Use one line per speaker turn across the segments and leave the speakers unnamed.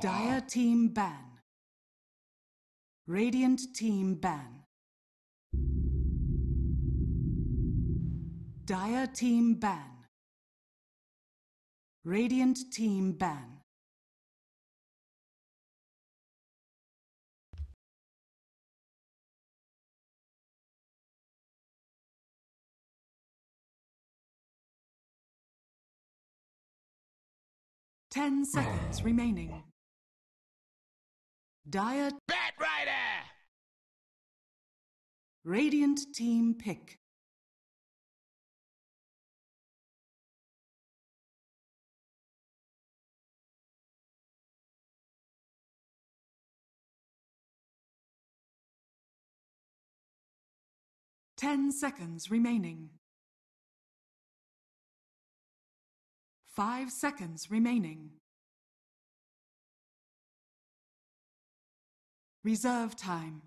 Dire team ban. Radiant team ban. Dire team ban. Radiant team ban. Ten seconds remaining. Dire
Bat Rider!
Radiant team pick. Ten seconds remaining. 5 seconds remaining. Reserve time.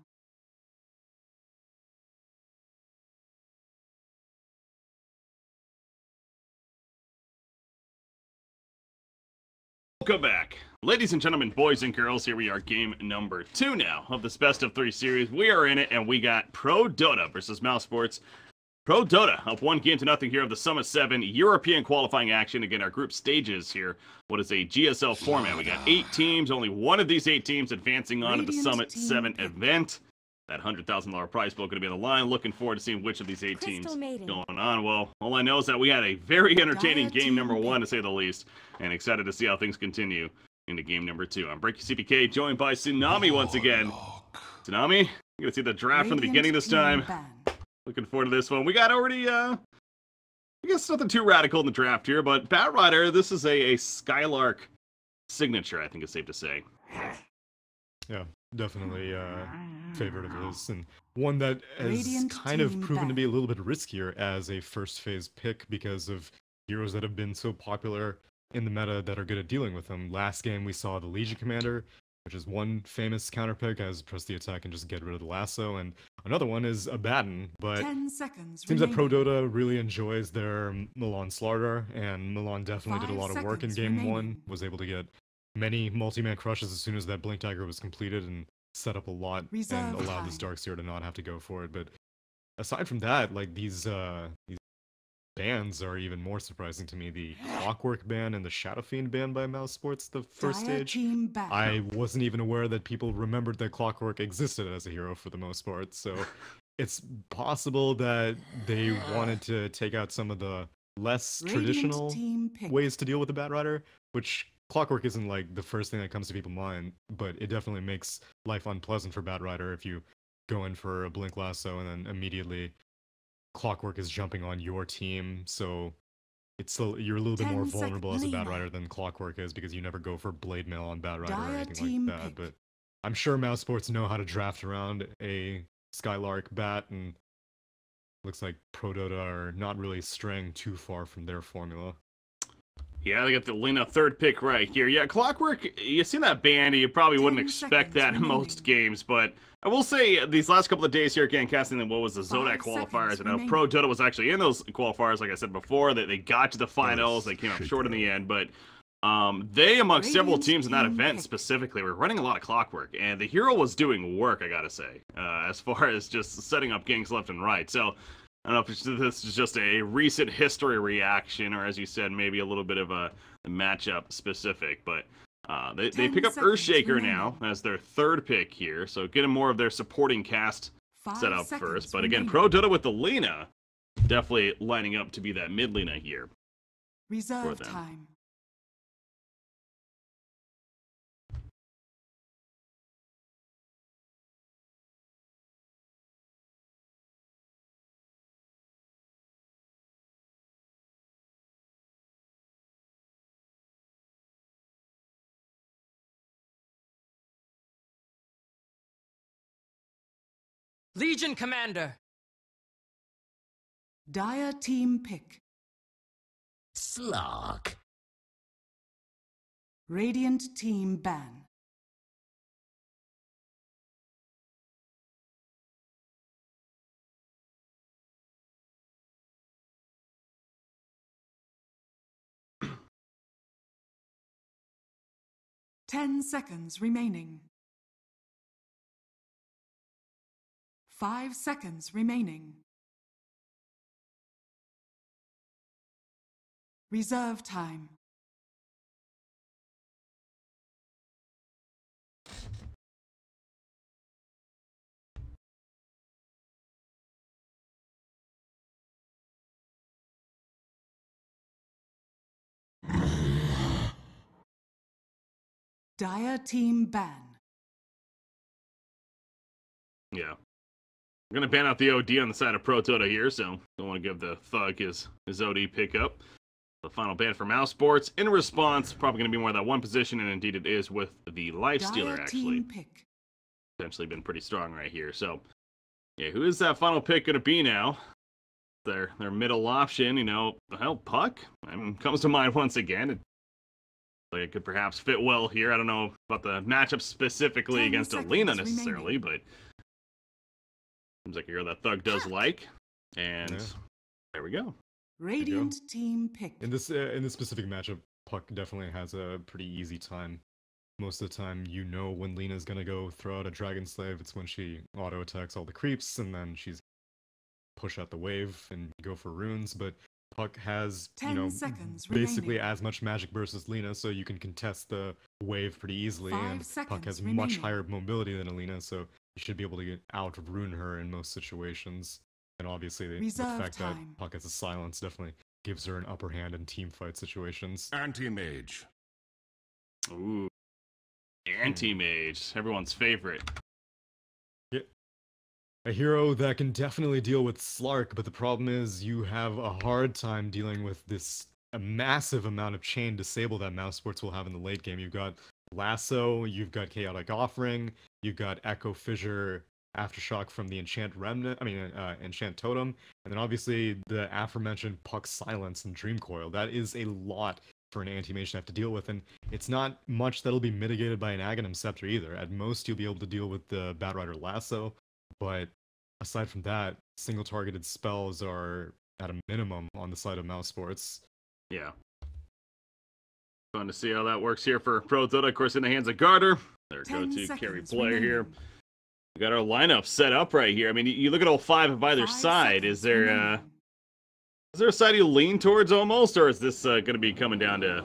Welcome back. Ladies and gentlemen, boys and girls, here we are, game number 2 now of this best of 3 series. We are in it, and we got ProDotA versus Mousesports. ProDotA up 1-0 here of the Summit 7 European qualifying action. Again, our group stages here. What is a GSL format? We got 8 teams, only one of these 8 teams advancing on to the Summit 7 event. That $100,000 prize pool going to be on the line. Looking forward to seeing which of these 8 teams going on. Well, all I know is that we had a very entertaining game number 1, to say the least, and excited to see how things continue into game number 2. I'm Breaky CPK, joined by Tsunami once again. Tsunami, you're going to see the draft from the beginning this time. Looking forward to this one. We got already, I guess nothing too radical in the draft here, but Bat Rider, this is a Skylark signature, I think it's safe to say.
Yeah, definitely favorite of his, and one that has kind of proven to be a little bit riskier as a first phase pick because of heroes that have been so popular in the meta that are good at dealing with them. Last game we saw the Legion Commander, which is one famous counter pick as press the attack and just get rid of the lasso, and another one is Abaddon, but it seems that ProDotA really enjoys their Milan Slardar, and Milan definitely did a lot of work in game 1, was able to get many multi-man crushes as soon as that Blink Dagger was completed and set up a lot and allowed this Darkseer to not have to go for it. But aside from that, like these bans are even more surprising to me. The Clockwork ban and the Shadow Fiend ban by Mousesports, the first stage. I wasn't even aware that people remembered that Clockwork existed as a hero for the most part, so it's possible that they wanted to take out some of the less traditional ways to deal with the Bat Rider, which Clockwork isn't like the first thing that comes to people's mind, but it definitely makes life unpleasant for Bat Rider if you go in for a Blink Lasso and then immediately Clockwork is jumping on your team, so it's still, you're a little bit more vulnerable as a Bat Rider than Clockwork is because you never go for Blade Mail on Bat Rider or anything like that. But I'm sure Mousesports know how to draft around a Skylark Bat, and looks like ProDotA are not really straying too far from their formula.
Yeah, they got the Lina third pick right here. Yeah, Clockwork, you seen that ban, you probably wouldn't expect that in most games, but I will say these last couple of days here, again, casting the, what was the Zodak qualifiers, and now ProDotA was actually in those qualifiers, like I said before, that they got to the finals, they came up short in the end, but they, amongst several teams in that event specifically, were running a lot of Clockwork, and the hero was doing work, I gotta say, as far as just setting up ganks left and right. So I don't know if this is just a recent history reaction, or as you said, maybe a little bit of a matchup specific, but they pick up Earthshaker now as their third pick here, so getting more of their supporting cast set up first. But again, ProDotA with the Lina, definitely lining up to be that mid Lina here.
Reserve time.
Legion Commander!
Dire team pick.
Slark.
Radiant team ban. 10 seconds remaining. 5 seconds remaining. Reserve time. Dire team ban.
Yeah. We're going to ban out the OD on the side of ProDotA here, so don't want to give the Thug his OD pickup. The final ban for Mousesports. In response, probably going to be more that one position, and indeed it is with the Lifestealer, actually.
Pick.
Potentially been pretty strong right here. So, yeah, who is that final pick going to be now? Their middle option, you know, hell, Puck? I mean, comes to mind once again. It could perhaps fit well here. I don't know about the matchup specifically against Alina necessarily, but seems like a hero that Thug does like. And there we go.
Radiant team pick.
In this specific matchup, Puck definitely has a pretty easy time. Most of the time, you know when Lena's gonna go throw out a Dragon Slave. It's when she auto attacks all the creeps, and then she's push out the wave and go for runes. But Puck has, you know, basically as much magic burst as Lena, so you can contest the wave pretty easily. And Puck has much higher mobility than Alina, so you should be able to get out of rune her in most situations. And obviously, the fact that Puck has a silence definitely gives her an upper hand in team fight situations.
Anti-mage.
Ooh. Anti-mage. Everyone's favorite.
Yeah. A hero that can definitely deal with Slark, but the problem is you have a hard time dealing with a massive amount of chain disable that Mousesports will have in the late game. You've got Lasso, you've got Chaotic Offering, you've got Echo Fissure, Aftershock from the Enchant Totem, and then obviously the aforementioned Puck Silence and Dream Coil. That is a lot for an anti-mage to have to deal with, and it's not much that'll be mitigated by an Aghanim Scepter either. At most, you'll be able to deal with the Batrider Lasso, but aside from that, single targeted spells are at a minimum on the side of Mousesports.
Yeah. Fun to see how that works here for ProDotA, of course, in the hands of Garter. Their go-to carry player here. We got our lineup set up right here. I mean, you look at all five of either side. Is there a side you lean towards almost, or is this going to be coming down to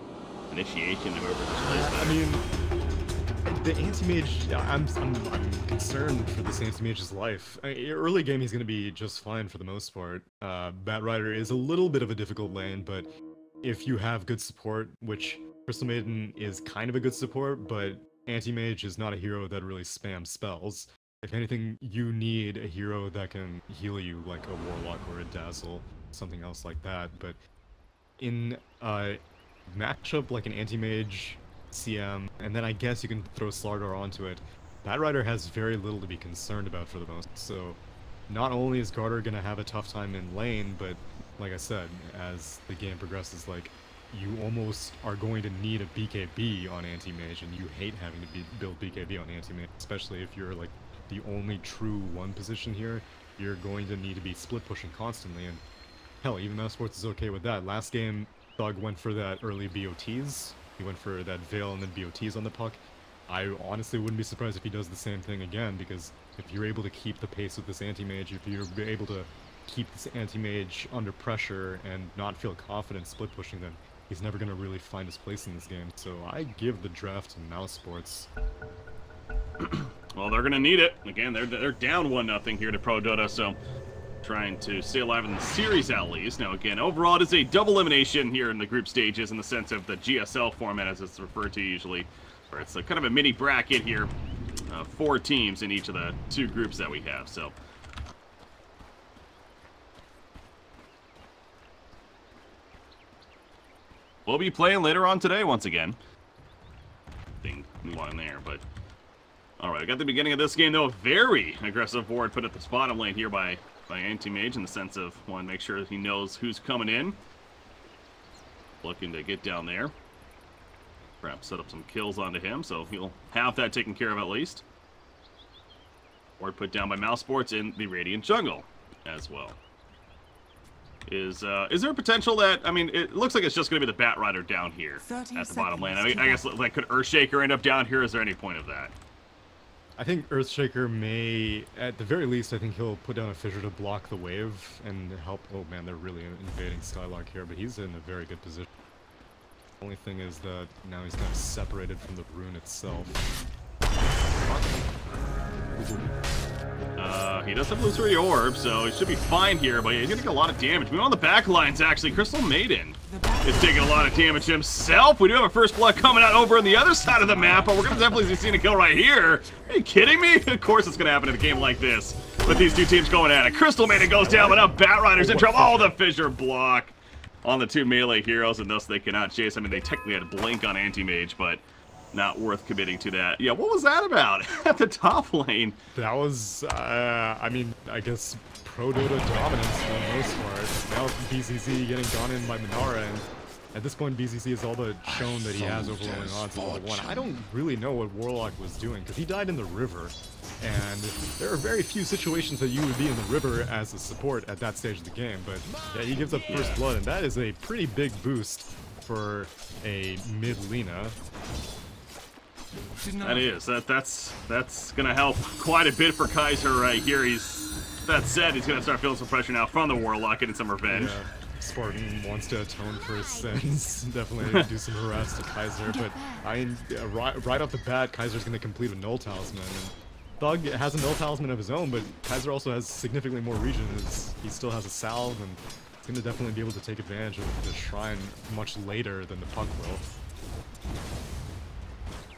initiation, whoever this plays?
I mean, the anti-mage, I'm concerned for this anti-mage's life. Early game, he's going to be just fine for the most part. Batrider is a little bit of a difficult lane, but if you have good support, which Crystal Maiden is kind of a good support, but anti-mage is not a hero that really spams spells. If anything, you need a hero that can heal you, like a Warlock or a Dazzle, something else like that. But in a matchup like an anti-mage, CM, and then I guess you can throw Slardar onto it, Batrider has very little to be concerned about for the most. So not only is Garter going to have a tough time in lane, but like I said, as the game progresses, like, you almost are going to need a BKB on anti-mage, and you hate having to build BKB on anti-mage, especially if you're like the only true one position here. You're going to need to be split pushing constantly, and hell, even Mousesports is okay with that. Last game, Thug went for that early BOTs. He went for that Veil and then BOTs on the Puck. I honestly wouldn't be surprised if he does the same thing again, because if you're able to keep the pace with this anti-mage, if you're able to keep this anti-mage under pressure and not feel confident split pushing, then he's never going to really find his place in this game. So I give the draft to Mousesports.
Well, they're going to need it. Again, they're down 1-0 here to ProDotA, so trying to stay alive in the series at least. Now, again, overall, it is a double elimination here in the group stages in the sense of the GSL format, as it's referred to usually, where it's a kind of a mini bracket here. 4 teams in each of the 2 groups that we have, so... We'll be playing later on today once again. Thing move on there, but alright, I got the beginning of this game though. A very aggressive ward put at the bottom lane here by Anti-Mage in the sense of want to make sure he knows who's coming in. Looking to get down there. Perhaps set up some kills onto him, so he'll have that taken care of at least. Ward put down by Mousesports in the Radiant Jungle as well. Is there a potential that, I mean, it looks like it's just going to be the Bat Rider down here at the bottom lane. I mean, I guess, like, could Earthshaker end up down here? Is there any point of that?
I think Earthshaker may, at the very least, I think he'll put down a Fissure to block the wave and help. Oh man, they're really invading Skylark here, but he's in a very good position. The only thing is that now he's kind of separated from the rune itself.
He does have Illusory Orb, so he should be fine here, but he's gonna get a lot of damage. Moving on the back lines, actually, Crystal Maiden is taking a lot of damage himself. We do have a first blood coming out over on the other side of the map, but we're gonna definitely be seeing a kill right here. Are you kidding me? Of course it's gonna happen in a game like this, with these two teams going at it. Crystal Maiden goes down, but now Bat Rider's in trouble. Oh, the Fissure block on the two melee heroes, and thus they cannot chase. I mean, they technically had a blink on Anti-Mage, but not worth committing to that. Yeah, what was that about at the top lane?
That was, I mean, I guess ProDotA dominance for the most part. Now BCC getting gone in by Minara, and at this point BCC has all but shown that he has overwhelming odds at level 1. I don't really know what Warlock was doing, because he died in the river, and there are very few situations that you would be in the river as a support at that stage of the game, but yeah, he gives up first blood, and that is a pretty big boost for a mid Lina.
That is. That's gonna help quite a bit for Kaiser right here. That said, he's gonna start feeling some pressure now from the Warlock, getting some revenge.
Yeah, Spartan wants to atone for his sins. Definitely do some harass to Kaiser, but I mean, right off the bat, Kaiser's gonna complete a Null Talisman. And Thug has a Null Talisman of his own, but Kaiser also has significantly more regen. He still has a salve, and he's gonna definitely be able to take advantage of the shrine much later than the Puck will.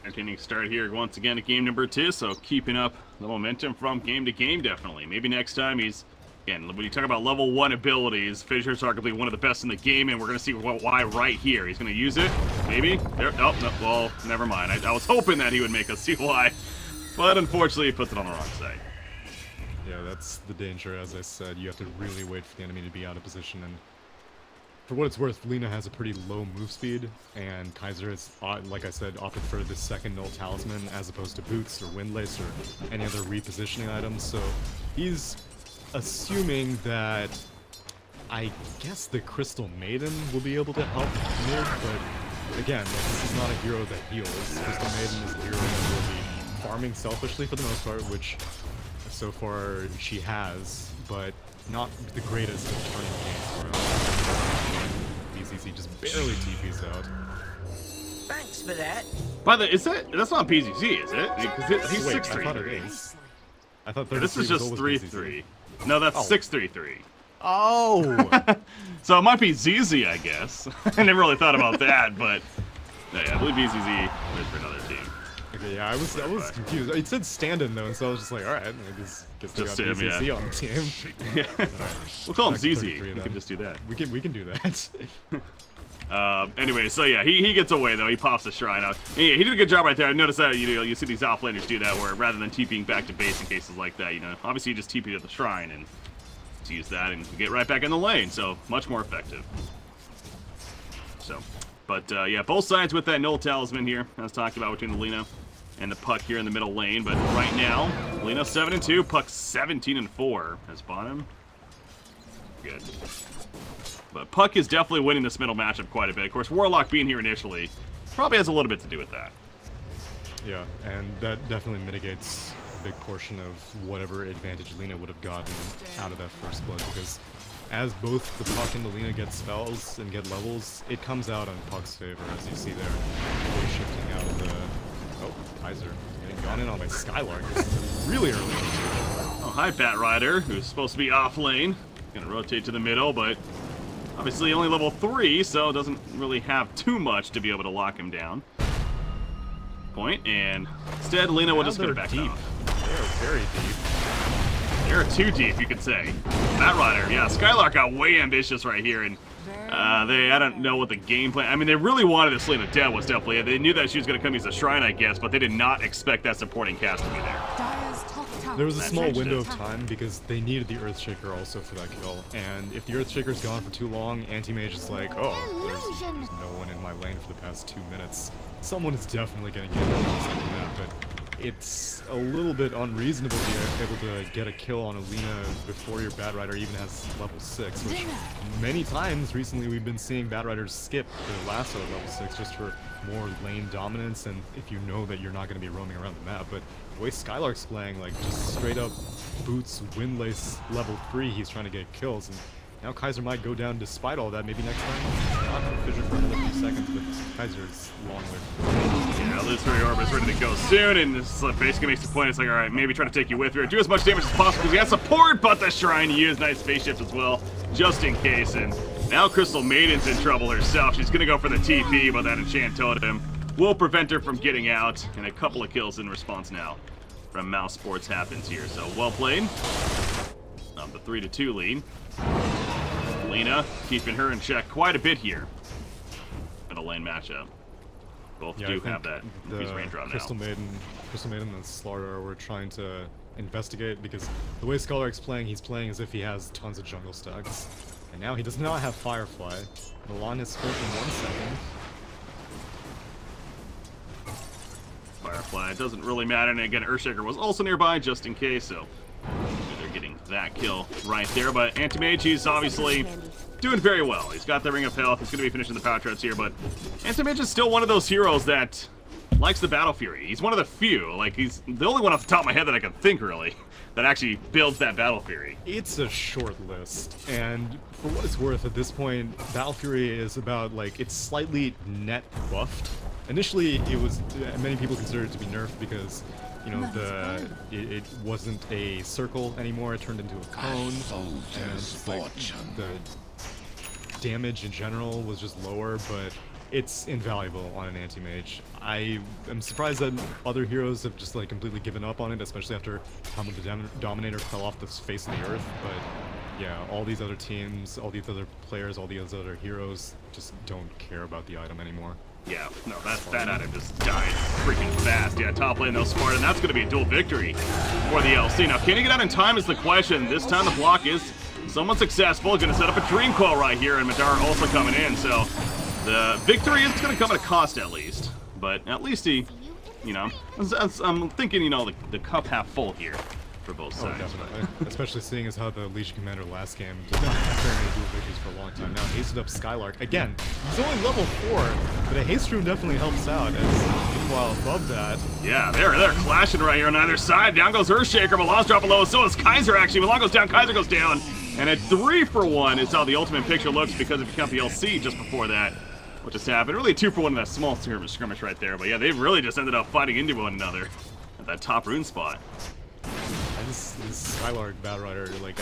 Entertaining start here once again at game number 2, so keeping up the momentum from game to game, definitely. Maybe next time he's, again, when you talk about level 1 abilities, Fissure's arguably one of the best in the game, and we're going to see why right here. He's going to use it, maybe? There, oh, no, well, never mind. I was hoping that he would make us see why, but unfortunately he puts it on the wrong side.
Yeah, that's the danger, as I said. You have to really wait for the enemy to be out of position, and for what it's worth, Lina has a pretty low move speed, and Kaiser has, like I said, opted for the second Null Talisman as opposed to Boots or Windlace or any other repositioning items, so he's assuming that, I guess, the Crystal Maiden will be able to help mid, but again, this is not a hero that heals. Crystal Maiden is a hero that will be farming selfishly for the most part, which so far she has, but not the greatest at turning games around. BCC just barely TPs out.
Thanks for that.
By the way, that's not PCC, is it? Because he's 6-3-3.
I thought it is. I thought
this is just 3-3. No, that's 6-3-3.
Oh!
So it might be ZZ, I guess. I never really thought about that, but yeah, I believe BCZ is for another team.
Okay, yeah, I was confused. It said stand-in though, and so I was just like, alright, I guess they got BCC on the team.
Yeah. We'll call him ZZ. We can just do that.
We can do that.
Anyway, so yeah, he gets away though. He pops the shrine out. And yeah, he did a good job right there. I noticed that you see these offlaners do that, where rather than TPing back to base in cases like that, obviously you just TP to the shrine and use that and get right back in the lane. So much more effective. So, but yeah, both sides with that Null Talisman here, as talked about between the Lina and the Puck here in the middle lane. But right now, Lina 7-2, Puck 17-4 as bottom. Good. But Puck is definitely winning this middle matchup quite a bit. Of course, Warlock being here initially probably has a little bit to do with that.
Yeah, and that definitely mitigates a big portion of whatever advantage Lina would have gotten out of that first blood, because as both the Puck and the Lina get spells and get levels, it comes out on Puck's favor, as you see there. Really shifting out of the... Oh, Kaiser getting gone in on by Skylark. This is really early.
Oh, hi, Bat Rider, who's supposed to be off lane. Gonna rotate to the middle, but obviously only level 3, so doesn't really have too much to be able to lock him down. Point, and instead Lina will just get it back
deep.
off.
They're very deep.
They're too deep, you could say. Bat Rider, yeah, Skylark got way ambitious right here, and I don't know what the game plan. I mean, they really wanted this Lina dead, was definitely. They knew that she was going to come use the shrine, I guess, but they did not expect that supporting cast to be there.
There was a small window of time because they needed the Earthshaker also for that kill, and if the Earthshaker's gone for too long, Anti-Mage is like, oh, there's no one in my lane for the past 2 minutes. Someone is definitely going to get it in the second half, but it's a little bit unreasonable to be able to get a kill on Alina before your Batrider even has level 6, which many times recently we've been seeing Batriders skip the lasso at level 6 just for more lane dominance, and if you know that you're not going to be roaming around the map. But the way Skylark's playing, like, just straight up boots Windlace level 3, he's trying to get kills, and now Kaiser might go down despite all that. Maybe next time, not for Fissure for another few seconds, but Kaiser's long way.
Yeah, Illusory Orb is ready to go soon, and this basically makes the point. It's like, alright, maybe try to take you with her. Do as much damage as possible because he has support, but the Shrine he used nice spaceships as well, just in case. And now Crystal Maiden's in trouble herself. She's gonna go for the TP, but that Enchant Totem will prevent her from getting out, and a couple of kills in response now from Mousesports happens here. So well played. The 3-2 lead. Lena keeping her in check quite a bit here in a lane matchup. Both do have that increased range drop now.
Crystal Maiden and Slardar were trying to investigate because the way Skylark's playing, he's playing as if he has tons of jungle stacks. And now he does not have Firefly. Milan has spoken 1 second.
Firefly doesn't really matter, and again, Earthshaker was also nearby just in case, so they're getting that kill right there. But Anti-Mage, he's obviously doing very well. He's got the Ring of Health. He's going to be finishing the power treads here, but Anti-Mage is still one of those heroes that likes the Battle Fury. He's one of the few, like he's the only one off the top of my head that I can think really, that actually builds that Battle Fury.
It's a short list, and for what it's worth, at this point, Battle Fury is about, like, it's slightly net buffed. Initially, it was, many people considered it to be nerfed because, you know, it wasn't a circle anymore, it turned into a cone, and just, like, the damage in general was just lower, but it's invaluable on an anti-mage. I am surprised that other heroes have just, like, completely given up on it, especially after Helm of the Dominator fell off the face of the earth, but yeah, all these other teams, all these other players, all these other heroes just don't care about the item anymore.
Yeah, no, that item just died freaking fast. Yeah, top lane though, smart, and that's going to be a dual victory for the LC. Now, can he get out in time is the question. This time the block is somewhat successful. Going to set up a Dream Coil right here, and Madara also coming in, so the victory is going to come at a cost at least. But at least he, you know, I'm thinking, you know, the cup half full here for both sides.
Oh, definitely. Especially seeing as how the Legion Commander last game did not have very many dual victories for a long time. Now hasted up Skylark. Again, he's only level 4, but a haste rune definitely helps out, as while above that.
Yeah, they're clashing right here on either side. Down goes Earthshaker, Milan's dropping low, so is Kaiser actually. Milan goes down, Kaiser goes down. And a 3-for-1 is how the ultimate picture looks, because if you count the LC just before that, what just happened. Really a 2-for-1 in that small skirmish right there. But yeah, they really just ended up fighting into one another at that top rune spot.
This Skylark Batrider, like,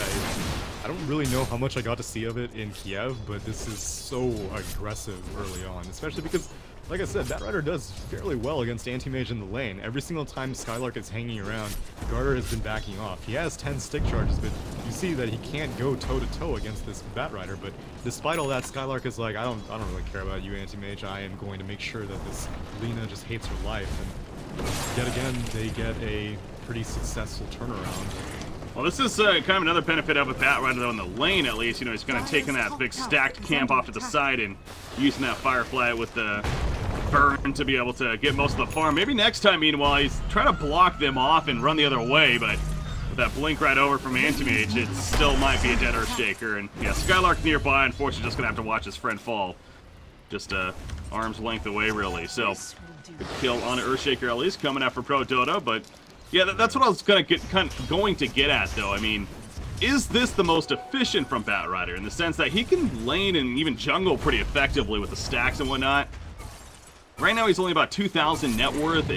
I don't really know how much I got to see of it in Kiev, but this is so aggressive early on, especially because, like I said, Batrider does fairly well against Anti-Mage in the lane. Every single time Skylark is hanging around, Garter has been backing off. He has 10 stick charges, but you see that he can't go toe-to-toe against this Batrider, but despite all that, Skylark is like, I don't really care about you, Anti-Mage. I am going to make sure that this Lina just hates her life, and yet again, they get a pretty successful turnaround.
Well, this is kind of another benefit of a Batrider, though, in the lane, at least. You know, he's going to take that big stacked camp off to the side and using that Firefly with the burn to be able to get most of the farm. Maybe next time, meanwhile, he's trying to block them off and run the other way, but with that blink right over from Anti-Mage, it still might be a dead Earthshaker. And yeah, Skylark nearby, unfortunately, just going to have to watch his friend fall. Just arm's length away, really. So, good kill on Earthshaker, at least, coming out for ProDotA, but yeah, that's what I was going to get at, though. I mean, is this the most efficient from Batrider in the sense that he can lane and even jungle pretty effectively with the stacks and whatnot? Right now, he's only about 2,000 net worth.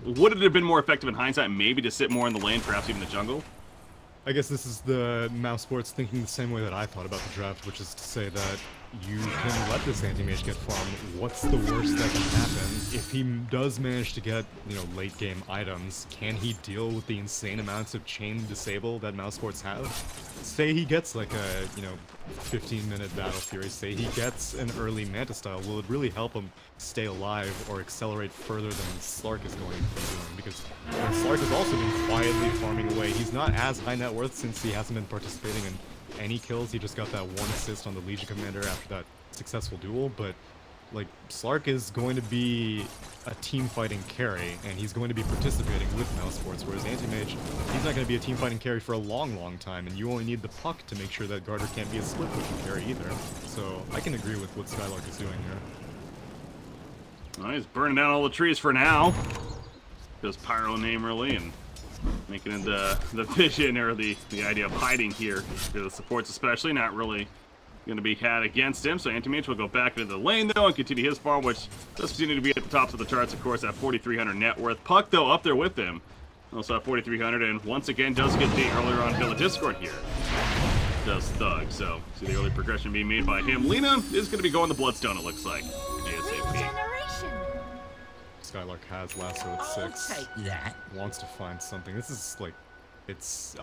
Would it have been more effective in hindsight, maybe to sit more in the lane, perhaps even the jungle?
I guess this is the Mousesports thinking the same way that I thought about the draft, which is to say that you can let this anti-mage get farmed. What's the worst that can happen? If he does manage to get, you know, late game items, can he deal with the insane amounts of chain disable that Mousesports have? Say he gets like a, you know, 15-minute Battle Fury, say he gets an early Manta style, will it really help him stay alive or accelerate further than Slark is going to be doing? Because Slark has also been quietly farming away. He's not as high net worth since he hasn't been participating in any kills. He just got that 1 assist on the Legion Commander after that successful duel, but like, Slark is going to be a team fighting carry, and he's going to be participating with Mousesports, whereas Anti-Mage, he's not going to be a team fighting carry for a long time, and you only need the puck to make sure that Garter can't be a split pushing carry either. So I can agree with what Skylark is doing here.
Well, he's burning down all the trees for now. Does Pyro name really, and making it the vision or the idea of hiding here. The supports especially not really going to be had against him, so Anti-Mage will go back into the lane though and continue his farm, which does continue to be at the tops of the charts, of course, at 4,300 net worth. Puck though up there with him, also at 4,300, and once again does get the earlier on kill the Discord here. Does Thug, so see the early progression being made by him. Lena is going to be going the Bloodstone, it looks like. ASAP.
Skylark has Lasso at 6.
I'll take that.
Wants to find something. This is like, it's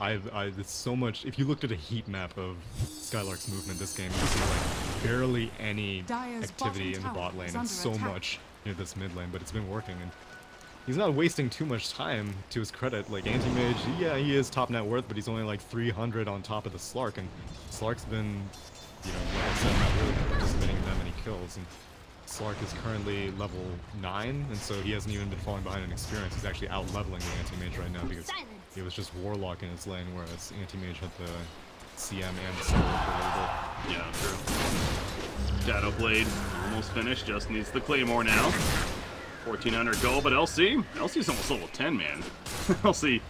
so much. If you looked at a heat map of Skylark's movement this game, you see like barely any activity in the bot lane and so much near this mid lane, but it's been working, and he's not wasting too much time, to his credit. Like, Anti-Mage, yeah, he is top net worth, but he's only like 300 on top of the Slark, and Slark's been, you know, like I said, not really participating in that many kills, and Slark is currently level 9, and so he hasn't even been falling behind in experience. He's actually out-leveling the Anti-Mage right now because he was just Warlock in his lane, whereas Anti-Mage had the CM and the Slark available.
Yeah, true. Shadow Blade almost finished, just needs the Claymore now. 1,400 gold, but LC's almost level 10, man. LC,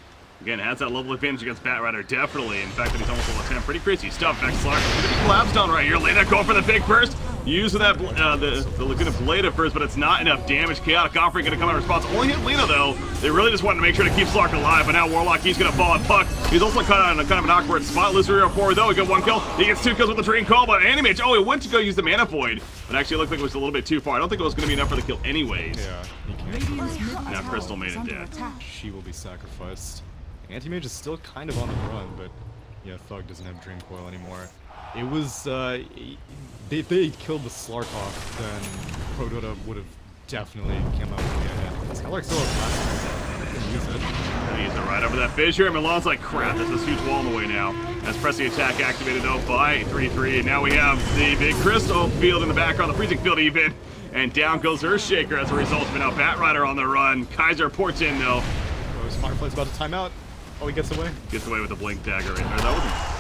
again, has that level advantage against Batrider, definitely. In fact, that he's almost level 10. Pretty crazy stuff. Back Slark, collapse down right here. Lena going for the big burst. Using that, the Laguna Blade at first, but it's not enough damage. Chaotic Offering gonna come out in response. Only hit Lena, though. They really just wanted to make sure to keep Slark alive, but now Warlock, he's gonna fall on Puck. He's also caught on kind of an awkward spot. Lucerio forward, though. He got 1 kill. He gets 2 kills with the Drain Call, but Anti-Mage, oh, he went to go use the Mana Void, but actually it looked like it was a little bit too far. I don't think it was gonna be enough for the kill anyways.
Yeah, he can't.
Now Crystal made it dead.
She will be sacrificed. Anti-Mage is still kind of on the run, but yeah, Thug doesn't have Dream Coil anymore. It was, if they killed the Slark off, then ProDotA would have definitely come out with the ahead. Skylark still has last use it.
He's right over that fissure. Milan's like, crap, there's this huge wall in the way now. As pressing attack activated though by 3-3, and now we have the big Crystal field in the background, the freezing field even. And down goes Earthshaker as a result of it. Now Batrider on the run. Kaiser ports in though.
Oh, Firefly's about to time out. Oh, he gets away.
Gets away with the blink dagger right there. That wasn't.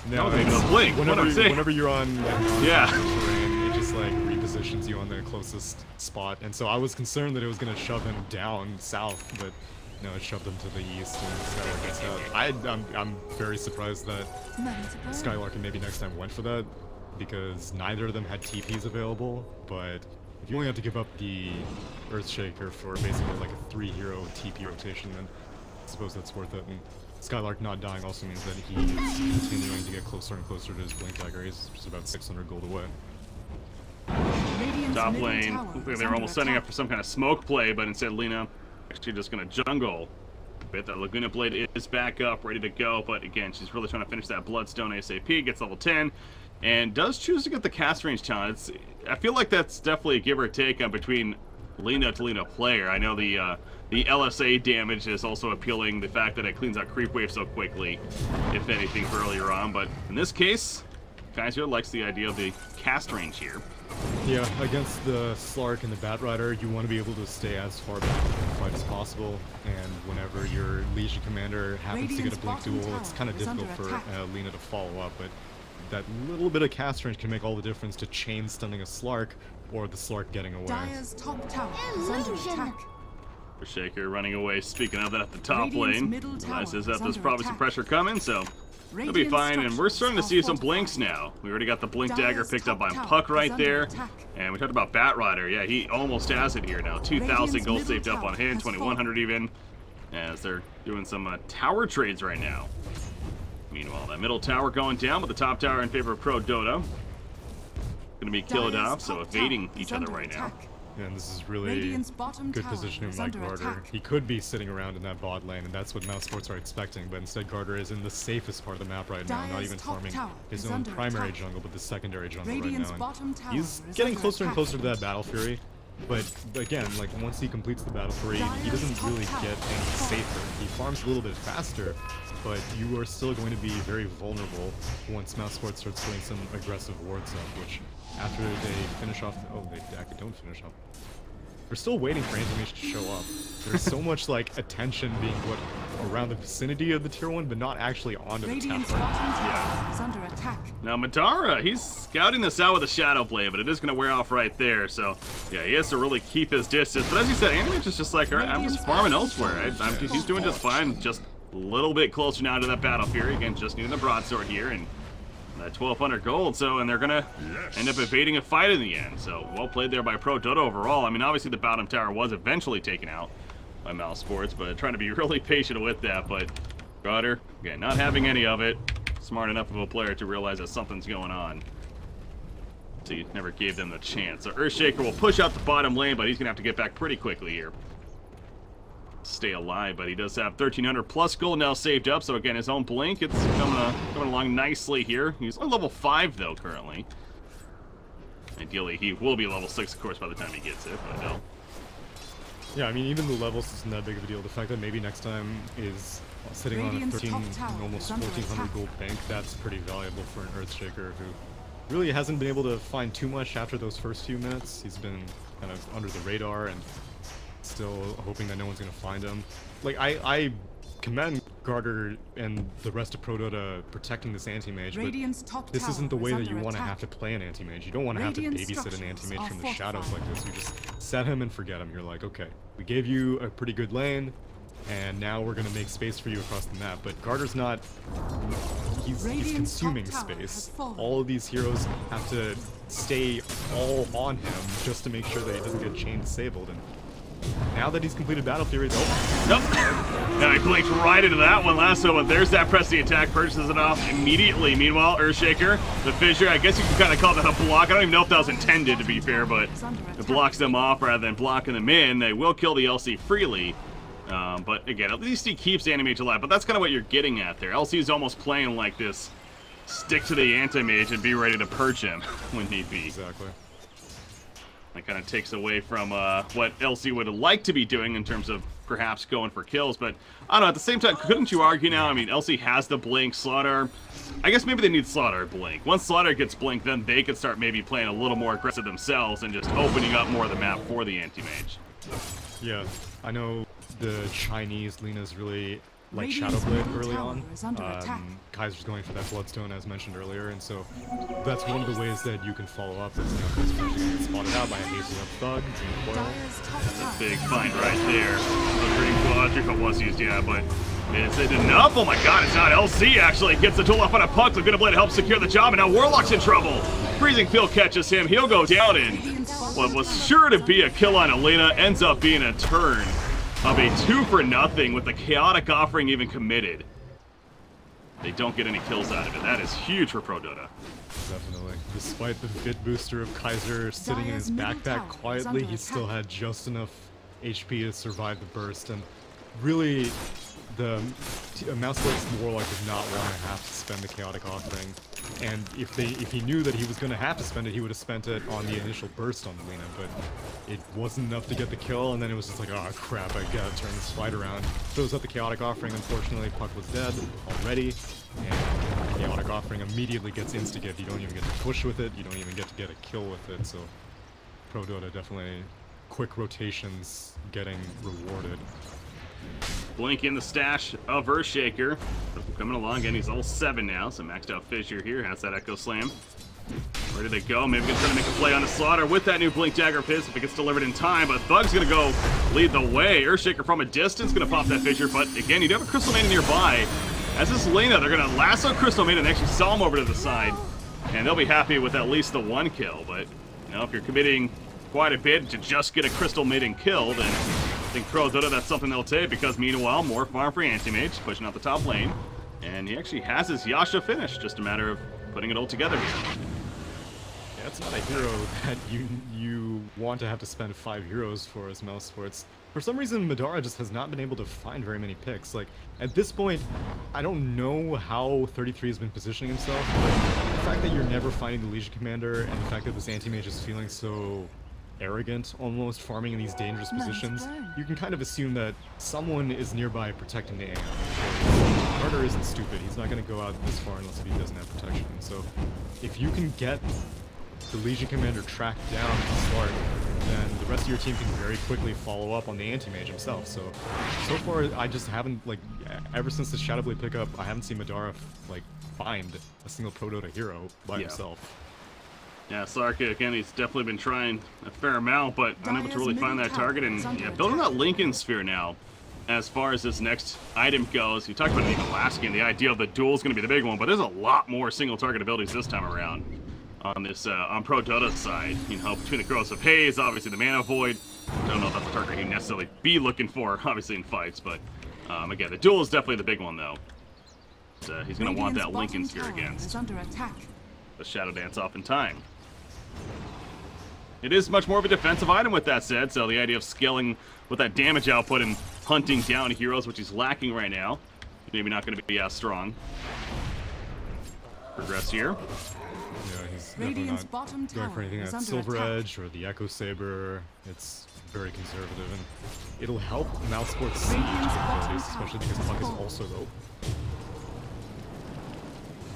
No,
that was a blink.
Whenever you're on like,
yeah,
terrain, it just like repositions you on the closest spot. And so I was concerned that it was gonna shove him down south, but no, it shoved him to the east and Skylark gets out. I'm very surprised that Skylark and maybe next time went for that, because neither of them had TPs available. But if you only have to give up the Earthshaker for basically like a 3-hero TP rotation, then I suppose that's worth it. And Skylark not dying also means that he is continuing to get closer and closer to his blink dagger. He's just about 600 gold away.
Top lane, they were almost setting up for some kind of smoke play, but instead Lena actually just going to jungle. But that Laguna Blade is back up, ready to go, but again, she's really trying to finish that Bloodstone ASAP, gets level 10, and does choose to get the cast range challenge. I feel like that's definitely a give or take on between Lena to Lena player. I know the LSA damage is also appealing, the fact that it cleans out creep wave so quickly, if anything, for earlier on, but in this case, Kaiser likes the idea of the cast range here.
Yeah, against the Slark and the Batrider, you want to be able to stay as far back from the fight as possible, and whenever your Legion Commander happens to get a blink duel, it's kind of difficult for Lena to follow up, but that little bit of cast range can make all the difference to chain stunning a Slark, or the Slark getting away.
Dire's top tower is under attack.
Shaker running away. Speaking of that, at the top lane, realizes that there's probably some pressure coming, so he'll be fine. And we're starting to see some blinks now. We already got the blink dagger picked up by Puck right there, and we talked about Batrider. Yeah, he almost has it here now. 2,000 gold saved up on him, 2,100 even, as they're doing some tower trades right now. Meanwhile, that middle tower going down, but the top tower in favor of ProDotA. Going to be killed off, so evading each other right now.
Yeah, and this is really good positioning by Garter. He could be sitting around in that bot lane, and that's what Mousesports are expecting, but instead Garter is in the safest part of the map right now, not even farming his own primary jungle, but the secondary jungle right now. And he's getting closer and closer to that Battle Fury, But again, like once he completes the battle for 8, he doesn't really get any safer. He farms a little bit faster, but you are still going to be very vulnerable once Mousesports starts putting some aggressive wards up, which after they finish off, oh, they actually don't finish up. We're still waiting for animation to show up. There's so much like attention being put around the vicinity of the tier 1, but not actually onto the top.
Yeah. Is under attack.
Now Madara, he's scouting this out with a Shadow Blade, but it is going to wear off right there. So yeah, he has to really keep his distance. But as you said, Animage is just like, all right, I'm just farming elsewhere. He's doing just fine. Just a little bit closer now to that Battle Fury. Again, just needing the broadsword here and that 1,200 gold. So, and they're gonna end up evading a fight in the end. So well played there by ProDotA overall. I mean, obviously the bottom tower was eventually taken out by Mousesports, but trying to be really patient with that. But Goddard, again, not having any of it. Smart enough of a player to realize that something's going on. So you never gave them the chance. So Earthshaker will push out the bottom lane, but he's gonna have to get back pretty quickly here. Stay alive, but he does have 1,300 plus gold now saved up. So again, his own blink, it's coming along nicely here. He's on level 5 though currently. Ideally, he will be level 6, of course, by the time he gets it. But no.
Yeah, I mean, even the levels isn't that big of a deal. The fact that maybe next time is sitting on a 13, almost 1,400 gold bank, that's pretty valuable for an Earthshaker who really hasn't been able to find too much after those first few minutes. He's been kind of under the radar and still hoping that no one's going to find him. Like, I commend Garter and the rest of ProDotA protecting this anti-mage, but this isn't the way that you want to have to play an anti-mage. You don't want to have to babysit an anti-mage from the shadows like this. You just set him and forget him. You're like, okay, we gave you a pretty good lane, and now we're going to make space for you across the map. But Garter's not... He's consuming space. All of these heroes have to stay all on him just to make sure that he doesn't get chain disabled. And now that he's completed Battle Fury,
Nope. Now he blinked right into that one last time, but there's that press the attack, purchases it off immediately. Meanwhile, Earthshaker, the fissure, I guess you can kind of call that a block. I don't even know if that was intended, to be fair, but it blocks them off rather than blocking them in. They will kill the LC freely. But again, at least he keeps Anti-Mage alive, but that's kind of what you're getting at there. LC is almost playing like this, stick to the Anti-Mage and be ready to purge him when need be.
Exactly.
That kind of takes away from what LC would like to be doing in terms of perhaps going for kills, but I don't know, at the same time, couldn't you argue now, I mean, LC has the blink, Slaughter, I guess maybe they need Slaughter blink. Once Slaughter gets blink, then they could start maybe playing a little more aggressive themselves and just opening up more of the map for the anti-mage.
Yeah, I know the Chinese Lena's really like Shadow Blade early on. Kaiser's going for that Bloodstone as mentioned earlier, and so that's one of the ways that you can follow up. Is, he's first going to get spotted out by a Hazel Up Thug.
That's a big find right there. The pretty quadruple was used, yeah, but is it enough? Oh my god, it's not. LC actually gets the tool up on a puck. Laguna Blade helps secure the job, and now Warlock's in trouble. Freezing Field catches him. He'll go down, and what was sure to be a kill on Elena ends up being a turn of a 2-for-0 with the Chaotic Offering even committed. They don't get any kills out of it. That is huge for ProDotA.
Definitely. Despite the bit booster of Kaiser sitting in his backpack quietly, he still had just enough HP to survive the burst. And really, the Mousesports Warlock did not want to have to spend the Chaotic Offering. And if he knew that he was going to have to spend it, he would have spent it on the initial burst on Lena, but it wasn't enough to get the kill, and then it was just like, oh crap, I gotta turn this fight around. Throws out the Chaotic Offering, unfortunately, Puck was dead already, and Chaotic Offering immediately gets insta-get. You don't even get to push with it, you don't even get to get a kill with it, so ProDotA definitely quick rotations getting rewarded.
Blink in the stash of Earthshaker. Coming along, again, he's level 7 now, so maxed out Fissure here, has that Echo Slam. Ready to go, maybe gonna try to make a play on the Slaughter with that new Blink Dagger of his if it gets delivered in time, but Thug's gonna go lead the way. Earthshaker from a distance gonna pop that Fissure, but again, you do have a Crystal Maiden nearby. As this Lena, they're gonna lasso Crystal Maiden and actually saw him over to the side, and they'll be happy with at least the 1 kill, but you know, if you're committing quite a bit to just get a Crystal Maiden kill, then I think ProDotA, that's something they'll take, because meanwhile, more farm for Anti-Mage, pushing out the top lane. And he actually has his Yasha finish, just a matter of putting it all together here.
Yeah, it's not a hero that you want to have to spend 5 euros for as Mousesports. For some reason, Madara just has not been able to find very many picks. Like, at this point, I don't know how 33 has been positioning himself, but the fact that you're never finding the Legion Commander, and the fact that this Anti-Mage is feeling so arrogant almost, farming in these dangerous positions, you can kind of assume that someone is nearby protecting the AM. Carter isn't stupid. He's not going to go out this far unless he doesn't have protection. So if you can get the Legion Commander tracked down to start, then the rest of your team can very quickly follow up on the anti-mage himself. So far, I just haven't, like, ever since the Shadowblade pickup, I haven't seen Madara, like, find a single ProDotA hero by himself.
Yeah, Slark, again, he's definitely been trying a fair amount, but unable to really find that target. And yeah, building that Lincoln Sphere now, as far as this next item goes, you talked about it in the last game, the idea of the duel is going to be the big one, but there's a lot more single target abilities this time around on this, on ProDotA's side. You know, between the Growth of Haze, obviously the Mana Void. Don't know if that's a target he'd necessarily be looking for, obviously, in fights, but again, the duel is definitely the big one, though. He's going to want that Lincoln Sphere against the Shadow Dance off in time. It is much more of a defensive item with that said, so the idea of scaling with that damage output and hunting down heroes, which he's lacking right now, maybe not going to be as strong. Progress here.
Yeah, he's definitely not going for anything at Silver Edge or the Echo Saber. It's very conservative, and it'll help Mousesports' siege capabilities, especially because Puck is also low.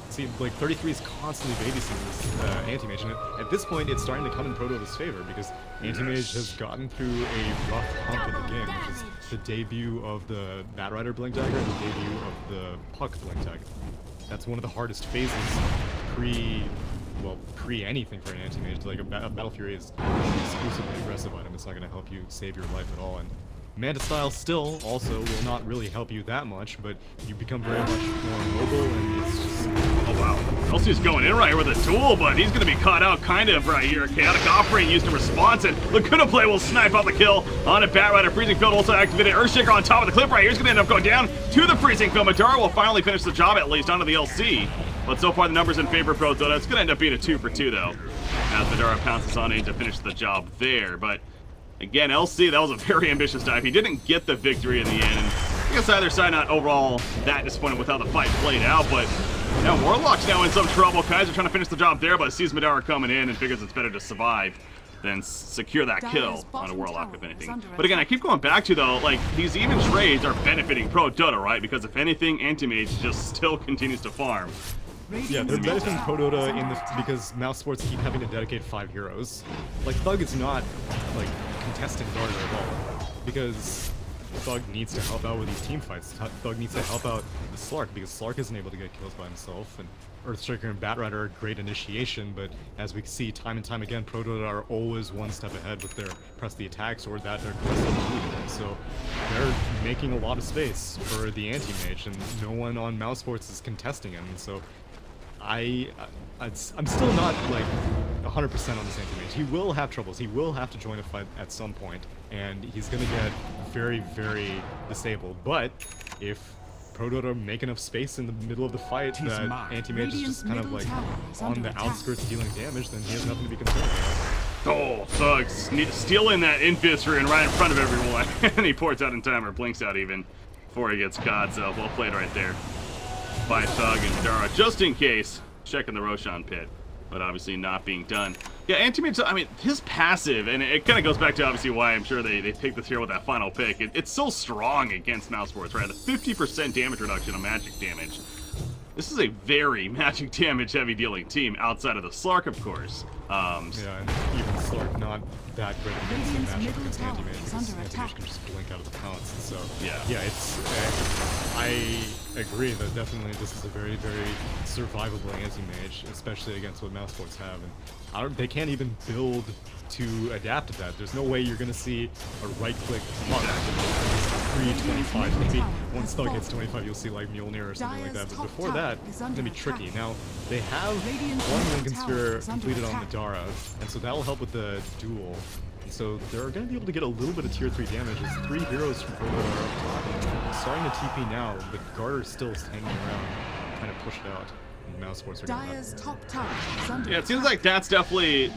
See, like, 33 is constantly babysitting this anti-mage, and at this point it's starting to come in ProDotA's favor, because anti-mage has gotten through a rough hump of the game, which is the debut of the Batrider Blink Dagger and the debut of the Puck Blink Dagger. That's one of the hardest phases pre anything for an anti-mage. Like, a Battle Fury is an exclusively aggressive item. It's not going to help you save your life at all, and Manta Style still also will not really help you that much, but you become very much more mobile, and it's just...
Oh wow, Elsie's going in right here with a duel, but he's going to be caught out kind of right here. Chaotic Offering used in response, and Laguna Play will snipe out the kill on a Batrider. Freezing Field also activated. Earthshaker on top of the cliff right here. He's going to end up going down to the Freezing Field. Madara will finally finish the job, at least, onto the LC. But so far the numbers in favor of ProDotA. It's going to end up being a 2-for-2, though, as Madara pounces on in to finish the job there. But again, LC, that was a very ambitious dive. He didn't get the victory in the end. And I guess either side not overall that disappointed with how the fight played out, but now Warlock's now in some trouble. Kaiser trying to finish the job there, but sees Madara coming in and figures it's better to survive than secure that kill on a Warlock, if anything. But again, I keep going back to, though, like, these even trades are benefiting ProDotA, right? Because if anything, Anti-Mage just still continues to farm.
Yeah, they're benefiting ProDotA because Mousesports keep having to dedicate 5 heroes. Like, Thug is not, like, contesting Garter at all, because Thug needs to help out with these team fights. Thug needs to help out the Slark, because Slark isn't able to get kills by himself, and Earthstriker and Batrider are great initiation, but as we see time and time again, ProDotA are always one step ahead with their press the attacks or that they're and so they're making a lot of space for the anti-mage, and no one on Mousesports is contesting him, and so I'm still not, like, 100% on this anti-mage. He will have troubles. He will have to join a fight at some point, and he's going to get very, very disabled. But if ProDotA make enough space in the middle of the fight that anti-mage is just kind of, like, on the outskirts dealing damage, then he has nothing to be concerned about.
Oh, Thug stealing that infantry and right in front of everyone. And he ports out in time, or blinks out even, before he gets caught. So well played right there by Thug and Madara, just in case, checking the Roshan pit, but obviously not being done. Yeah, Anti-Mage, I mean, his passive, and it kind of goes back to obviously why I'm sure they picked this here with that final pick. It's so strong against Mousesports, right? The 50% damage reduction on magic damage. This is a very magic damage heavy dealing team outside of the Slark, of course.
Yeah, and even Slark not that great against the matchup against Anti-Mage, because Anti-Mage can just blink out of the pounce. So yeah, it's I agree that definitely this is a very, very survivable Anti-Mage, especially against what Mousesports have, and they can't even build to adapt to that. There's no way you're gonna see a right-click Puck pre-25. Maybe once Thug hits 25, you'll see like Mjolnir or something like that. But before that, it's gonna be tricky. Now they have one Lincoln Sphere completed on Madara, and so that'll help with the duel. And so they're gonna be able to get a little bit of tier 3 damage. As 3 heroes from ProDotA are up top, starting to TP now, but Garter's still hanging around, kind of pushed out. And Mousesports are gonna
yeah, it seems like that's definitely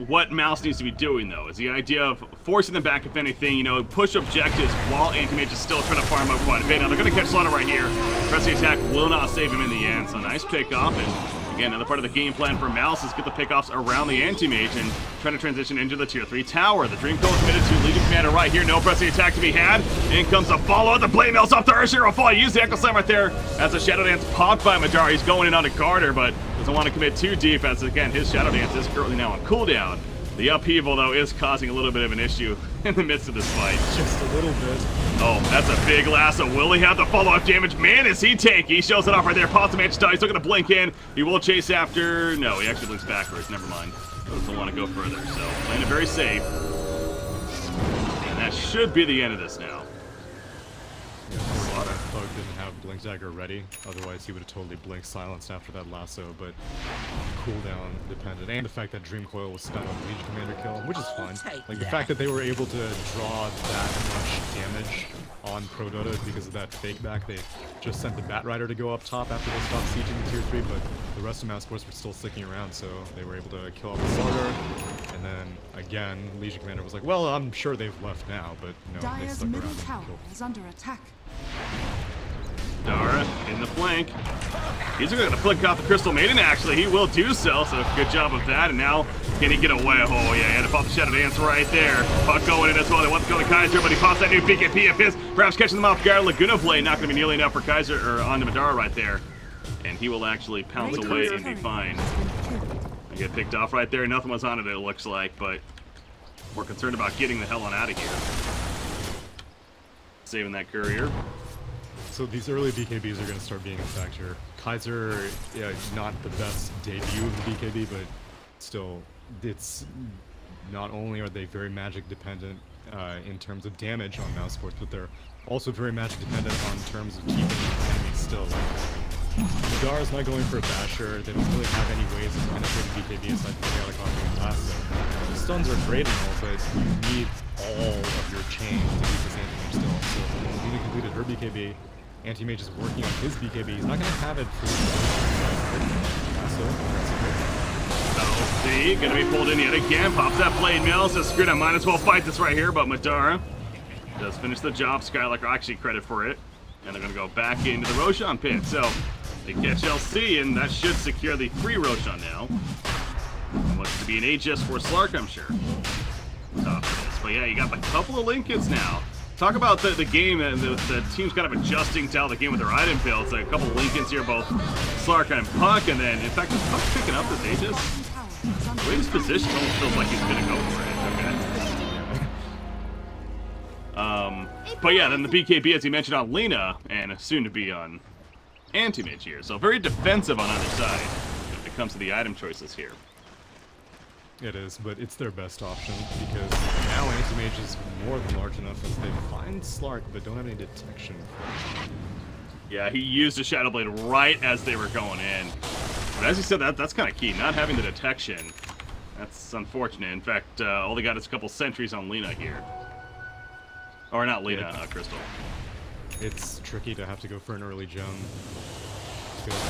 what Mouse needs to be doing, though, is the idea of forcing them back, if anything, you know, push objectives while Anti-Mage is still trying to farm up quite a bit. Now, they're going to catch Slaughter right here. Press the attack will not save him in the end, so nice pick off, and Again, another part of the game plan for Mouse is get the pickoffs around the anti-mage and trying to transition into the tier 3 tower. The Dream Coil committed to Legion Commander right here. No pressing attack to be had. In comes a follow. The Blade Mail's off the Ursher. Fall. Use the Echo Slam right there as a Shadow Dance popped by Madara. He's going in onto Carter, but doesn't want to commit too deep as, again, his Shadow Dance is currently now on cooldown. The upheaval, though, is causing a little bit of an issue in the midst of this fight.
Just a little bit.
Oh, that's a big lasso. Will he have the follow-up damage? Man, is he tanky. He shows it off right there. Pops the Manchester. He's looking to blink in. He will chase after. No, he actually blinks backwards. Never mind. Doesn't want to go further. So, playing it very safe. And that should be the end of this now.
Bug didn't have Blink Dagger ready, otherwise he would have totally Blink silenced after that lasso, but cooldown dependent. And the fact that Dream Coil was spent on Legion Commander kill, which is fine. Like the fact that they were able to draw that much damage on ProDotA because of that fake back. They just sent the Bat Rider to go up top after they stopped sieging the tier 3, but the rest of Mousesports were still sticking around, so they were able to kill off the starter. And then again, Legion Commander was like, well, I'm sure they've left now, but no, they
Dire's
stuck
middle
around
tower
and killed.
is under attack.
Dara in the flank. He's going to flick off the Crystal Maiden, actually. He will do so good job of that. And now, can he get away? Oh, yeah, he had to pop the Shadow Dance right there. Puck going in as well. They want to go to Kaiser, but he pops that new BKP of his. Perhaps catching them off guard. Laguna Blade not going to be nearly enough for Kaiser, or onto Madara right there. And he will actually pounce away and be fine. And get picked off right there. Nothing was on it, it looks like, but we're concerned about getting the hell on out of here. Saving that courier.
So these early BKBs are going to start being a factor. Kaiser, yeah, not the best debut of the BKB, but still, it's not only are they very magic dependent in terms of damage on Mousesports, but they're also very magic dependent on terms of keeping enemies still. Madara's not going for a basher. They don't really have any ways of penetrating BKB aside from chaotic offering and lasso. The stuns are great and all, but you need all of your chain to keep this anti-mage still. So when Luna completed her BKB, anti-mage is working on his BKB. He's not going to have it for
Oh, see, gonna be pulled in yet again. Pops that blade mill. Says, screw it, I might as well fight this right here. But Madara does finish the job. Skylark actually credit for it. And they're gonna go back into the Roshan pit. So they catch LC, and that should secure the free Roshan now. And looks to be an Aegis for Slark, I'm sure. Tough for this. But yeah, you got a couple of Linkins now. Talk about the game and the team's kind of adjusting to how the game with their item builds. Like a couple of Linkins here, both Slark and Puck, and then in fact, is Puck picking up this Aegis? The way his position almost feels like he's gonna go for it. Okay. But yeah, then the BKB, as you mentioned, on Lena, and soon to be on Anti-Mage here. So very defensive on either side when it comes to the item choices here.
It is, but it's their best option because now Anti-Mage is more than large enough as they find Slark but don't have any detection for him.
Yeah, he used a Shadow Blade right as they were going in. But as you said, that's kind of key, not having the detection. That's unfortunate. In fact, all they got is a couple sentries on Lena here. Or not Lena, Crystal.
It's tricky to have to go for an early gem. Because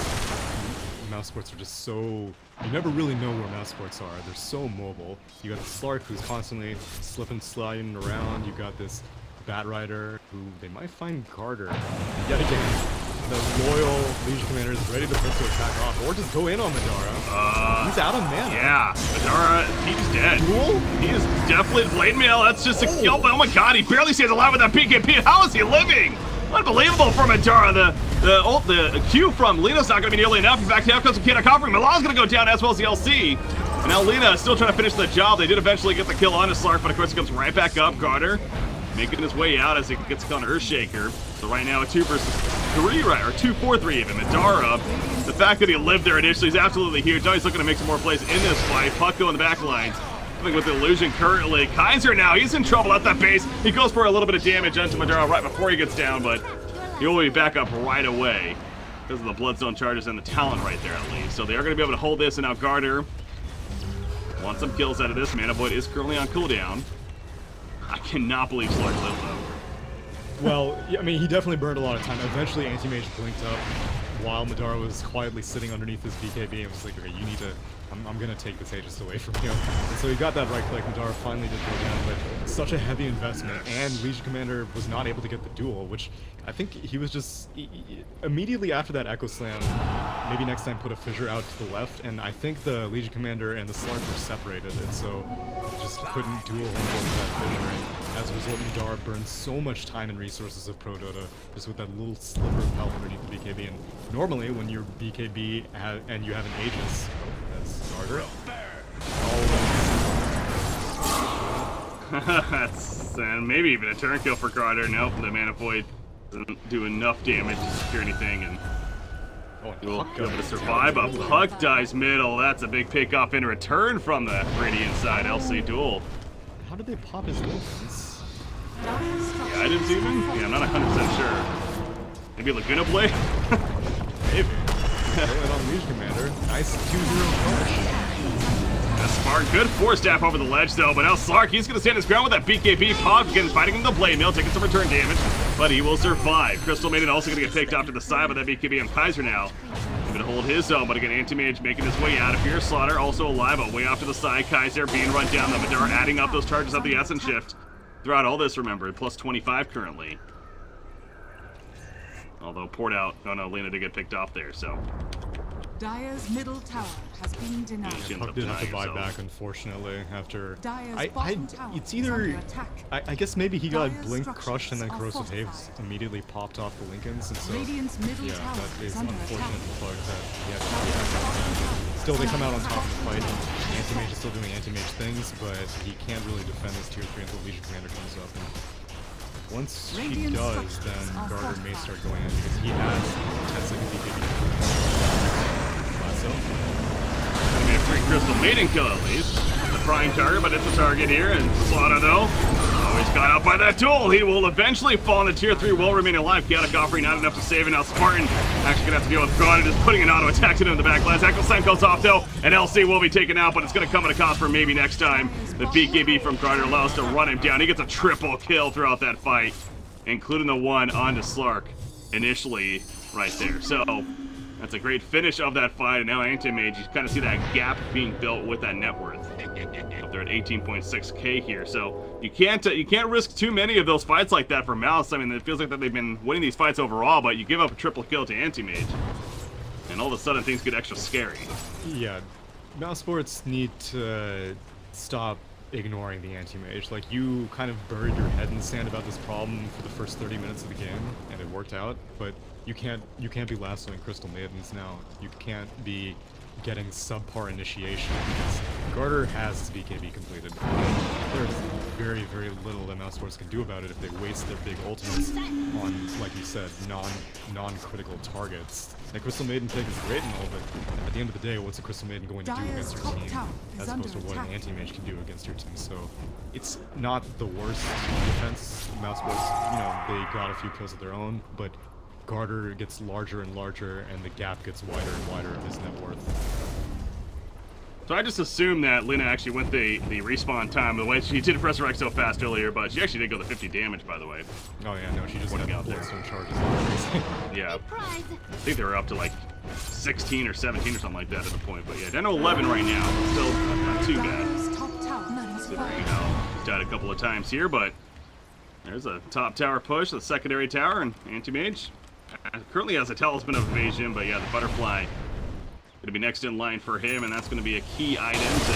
Mousesports are just so... You never really know where Mousesports are. They're so mobile. You got the Slark who's constantly slipping, sliding around. You got this Bat Rider who they might find Garter. Yet again, the loyal Legion Commander is ready to press to attack off, or just go in on Madara. He's out of mana.
Yeah, Madara, he's dead.
Duel?
He is definitely Blade Mail. That's just a kill. Oh my god, he barely stays alive with that PKP. How is he living? Unbelievable for Madara. The Q from Lena's not going to be nearly enough. In fact, here comes the Chaotic Offering. Milan's going to go down as well as the LC. And now Lena is still trying to finish the job. They did eventually get the kill on Slark, but of course he comes right back up. Garter making his way out as he gets on Earthshaker. So right now a 2 versus 3, right? Or 2-4-3 even. Madara, the fact that he lived there initially is absolutely huge. Now he's looking to make some more plays in this fight. Pucko in the back lines. With the illusion currently. Kaiser now, he's in trouble at that base. He goes for a little bit of damage onto Madara right before he gets down, but he will be back up right away because of the Bloodstone charges and the talent right there at least. So they are going to be able to hold this, and now Garter wants some kills out of this. Mana Void is currently on cooldown. I cannot believe Slark lived though.
Well, I mean, he definitely burned a lot of time. Eventually, Anti-Mage blinked up. while Madara was quietly sitting underneath his BKB and was like, okay, you need to, I'm gonna take this Aegis away from you. And so he got that right click. Madara finally did go down, but such a heavy investment, and Legion Commander was not able to get the duel, which I think he was just immediately after that Echo Slam. Maybe next time put a fissure out to the left, and I think the Legion Commander and the Slark were separated, and so just couldn't duel him over that fissure. And as a result, Madara burned so much time and resources of ProDotA just with that little sliver of health underneath the BKB. And normally, when your BKB and you have an Aegis, that's harder.
And maybe even a turn kill for Carter. Nope, the Mana Void doesn't do enough damage to secure anything, and he'll be able to survive. A puck dies middle. That's a big pick off in return from the Radiant side. LC duel.
How did they pop his Lupins?
Yeah, I didn't even. Yeah, I'm not 100% sure. Maybe Laguna Blade?
Maybe. Going on Legion Commander. Nice 2-0 push.
Smart, good force staff over the ledge though, but now Slark, he's going to stand his ground with that BKB pop, again fighting him the blade mill, taking some return damage, but he will survive. Crystal Maiden also going to get picked off to the side by that BKB and Kaiser now. He's going to hold his zone, but again, Anti-Mage making his way out of here. Slaughter also alive, but way off to the side. Kaiser being run down, the Madara adding up those charges of the Essence Shift. Throughout all this, remember, plus 25 currently. Although poured out, oh no, Lena did get picked off there, so.
Dire's middle tower has been denied.
Puck did have to buy back, unfortunately, after... It's
is under
either...
attack.
I guess maybe he got
Dire's
Blink
structures
crushed and then
are
Corrosive Haze
fortified.
immediately popped off the Lincolns, and so...
Radiant's middle
Yeah,
tower
that is
is under
unfortunate
attack.
for Clark that he had to Still, they come out on top of the fight, and Anti-Mage is still doing Anti-Mage things, but he can't really defend this tier 3 until Legion Commander comes up. And once she
Radiant
does,
structures
then
are
Garter may
fortified.
start going in, because he has 10-second BKB.
Gonna be a free Crystal Maiden kill at least. The prime target, but it's a target here, and Slaughter though, always got out by that duel. He will eventually fall in the tier 3, will remain alive. Chaotic offering not enough to save it. Now Spartan actually gonna have to deal with God, just putting an auto attack to him in the back lines. Echo Slam goes off though, and LC will be taken out, but it's gonna come at a cost for maybe next time. The BKB from Carter allows to run him down. He gets a triple kill throughout that fight, including the one onto Slark initially right there. So that's a great finish of that fight, and now Anti-Mage, you kind of see that gap being built with that net worth. Up there at 18.6k here, so you can't risk too many of those fights like that for Mouse. I mean, it feels like that they've been winning these fights overall, but you give up a triple kill to Anti-Mage, and all of a sudden things get extra scary.
Yeah, Mousesports need to stop ignoring the Anti-Mage. Like, you kind of buried your head in the sand about this problem for the first 30 minutes of the game, and it worked out, but you can't be lassoing Crystal Maidens now. You can't be getting subpar initiation, because Garter has his BKB completed. There's very, very little that Mousesports can do about it if they waste their big ultimates on, like you said, non-critical targets. Like, Crystal Maiden pick is great and all, but at the end of the day, what's a Crystal Maiden going to do against your team, as opposed to what an Anti-Mage can do against your team? So, it's not the worst defense. Mousesports, you know, they got a few kills of their own, but Garter gets larger and larger, and the gap gets wider and wider of his net worth.
So I just assumed that Lena actually went the respawn time the way she did Resurrect so fast earlier, but she actually did go to 50 damage, by the way.
Oh yeah, no, she just
Wouldn't
got
get there.
Bloodstone charges.
Yeah. I think they were up to like 16 or 17 or something like that at the point, but yeah, down to 11 right now. Still not too bad.
Dire's top tower
Considering, you know, he's died a couple of times here, but there's a top tower push, the secondary tower, and Anti-Mage currently has a Talisman of Evasion, but yeah, the Butterfly going to be next in line for him, and that's going to be a key item to,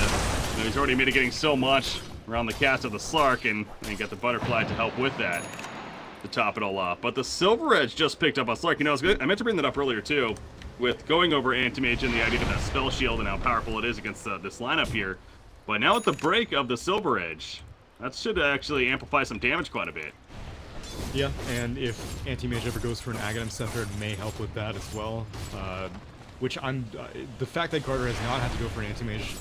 you know, he's already mitigating so much around the cast of the Slark, and you got the Butterfly to help with that to top it all off. But the Silver Edge just picked up on Slark. You know, I meant to bring that up earlier too, with going over Anti-Mage and the idea of that spell shield and how powerful it is against this lineup here. But now with the break of the Silver Edge, that should actually amplify some damage quite a bit.
Yeah, and if Anti-Mage ever goes for an Aghanim Scepter, it may help with that as well. Which the fact that Garter has not had to go for an Anti-Mage,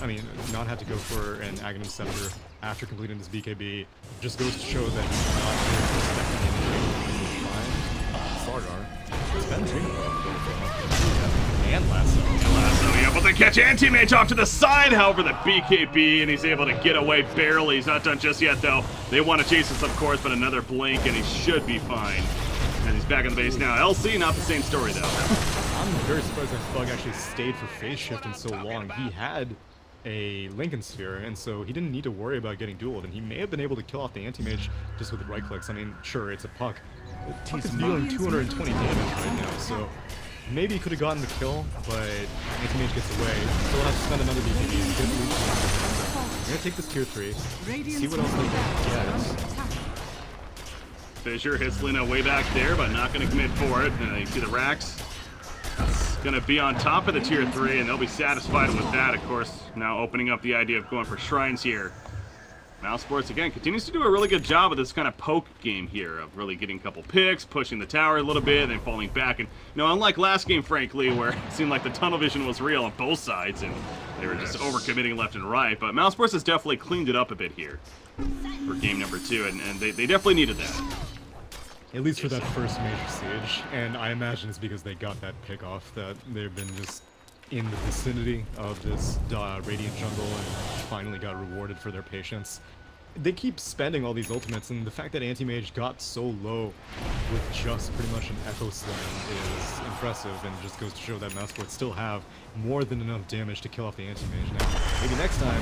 not had to go for an Aghanim Scepter after completing this BKB, just goes to show that he's not really respecting the initiative. Fine. Sargar. And Lasso.
Yeah, but they catch Anti-Mage off to the side, however, the BKB, and he's able to get away barely. He's not done just yet, though. They want to chase us, of course, but another blink, and he should be fine. And he's back on the base now. LC, not the same story, though.
I'm very surprised that Thug actually stayed for phase shift in so long. He had a Lincoln Sphere, and so he didn't need to worry about getting dueled, and he may have been able to kill off the anti-mage just with right clicks. I mean, sure, it's a puck. The puck is dealing 220 damage right now, so maybe he could have gotten the kill, but anti-mage gets away. Still have to spend another BKB and get the I'm gonna take this tier 3, see what else they can get.
Fissure hits Lina way back there, but not going to commit for it. And you see the racks. It's going to be on top of the tier 3, and they'll be satisfied with that, of course. Now opening up the idea of going for shrines here. Mousesports, again, continues to do a really good job of this kind of poke game here, of really getting a couple picks, pushing the tower a little bit, and then falling back. And, you know, unlike last game, frankly, where it seemed like the tunnel vision was real on both sides, and they were just overcommitting left and right. But Mousesports has definitely cleaned it up a bit here for game number 2, and they definitely needed that.
At least for that first major stage, and I imagine it's because they got that pick off that they've been just in the vicinity of this Radiant jungle and finally got rewarded for their patience. They keep spending all these ultimates, and the fact that Anti-Mage got so low with just pretty much an Echo Slam is impressive, and just goes to show that Mousesports still have more than enough damage to kill off the Anti-Mage. Now, maybe next time,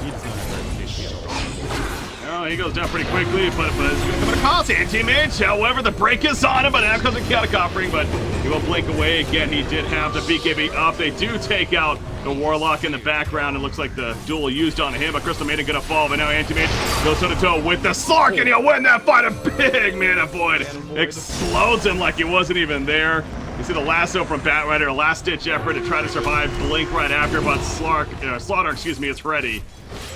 he's not going to
Oh, he goes down pretty quickly, but it's going to come across Anti-Mage. However, the break is on him, but now comes a chaotic offering, but he will blink away again. He did have the BKB up. They do take out the Warlock in the background. It looks like the duel used on him, but Crystal Maiden going to fall, but now Anti-Mage goes toe-to-toe with the Slark, and he'll win that fight. A big Mana Void explodes him like he wasn't even there. You see the lasso from Batrider, a last-ditch effort to try to survive. Blink right after, but Slaughter, excuse me, is ready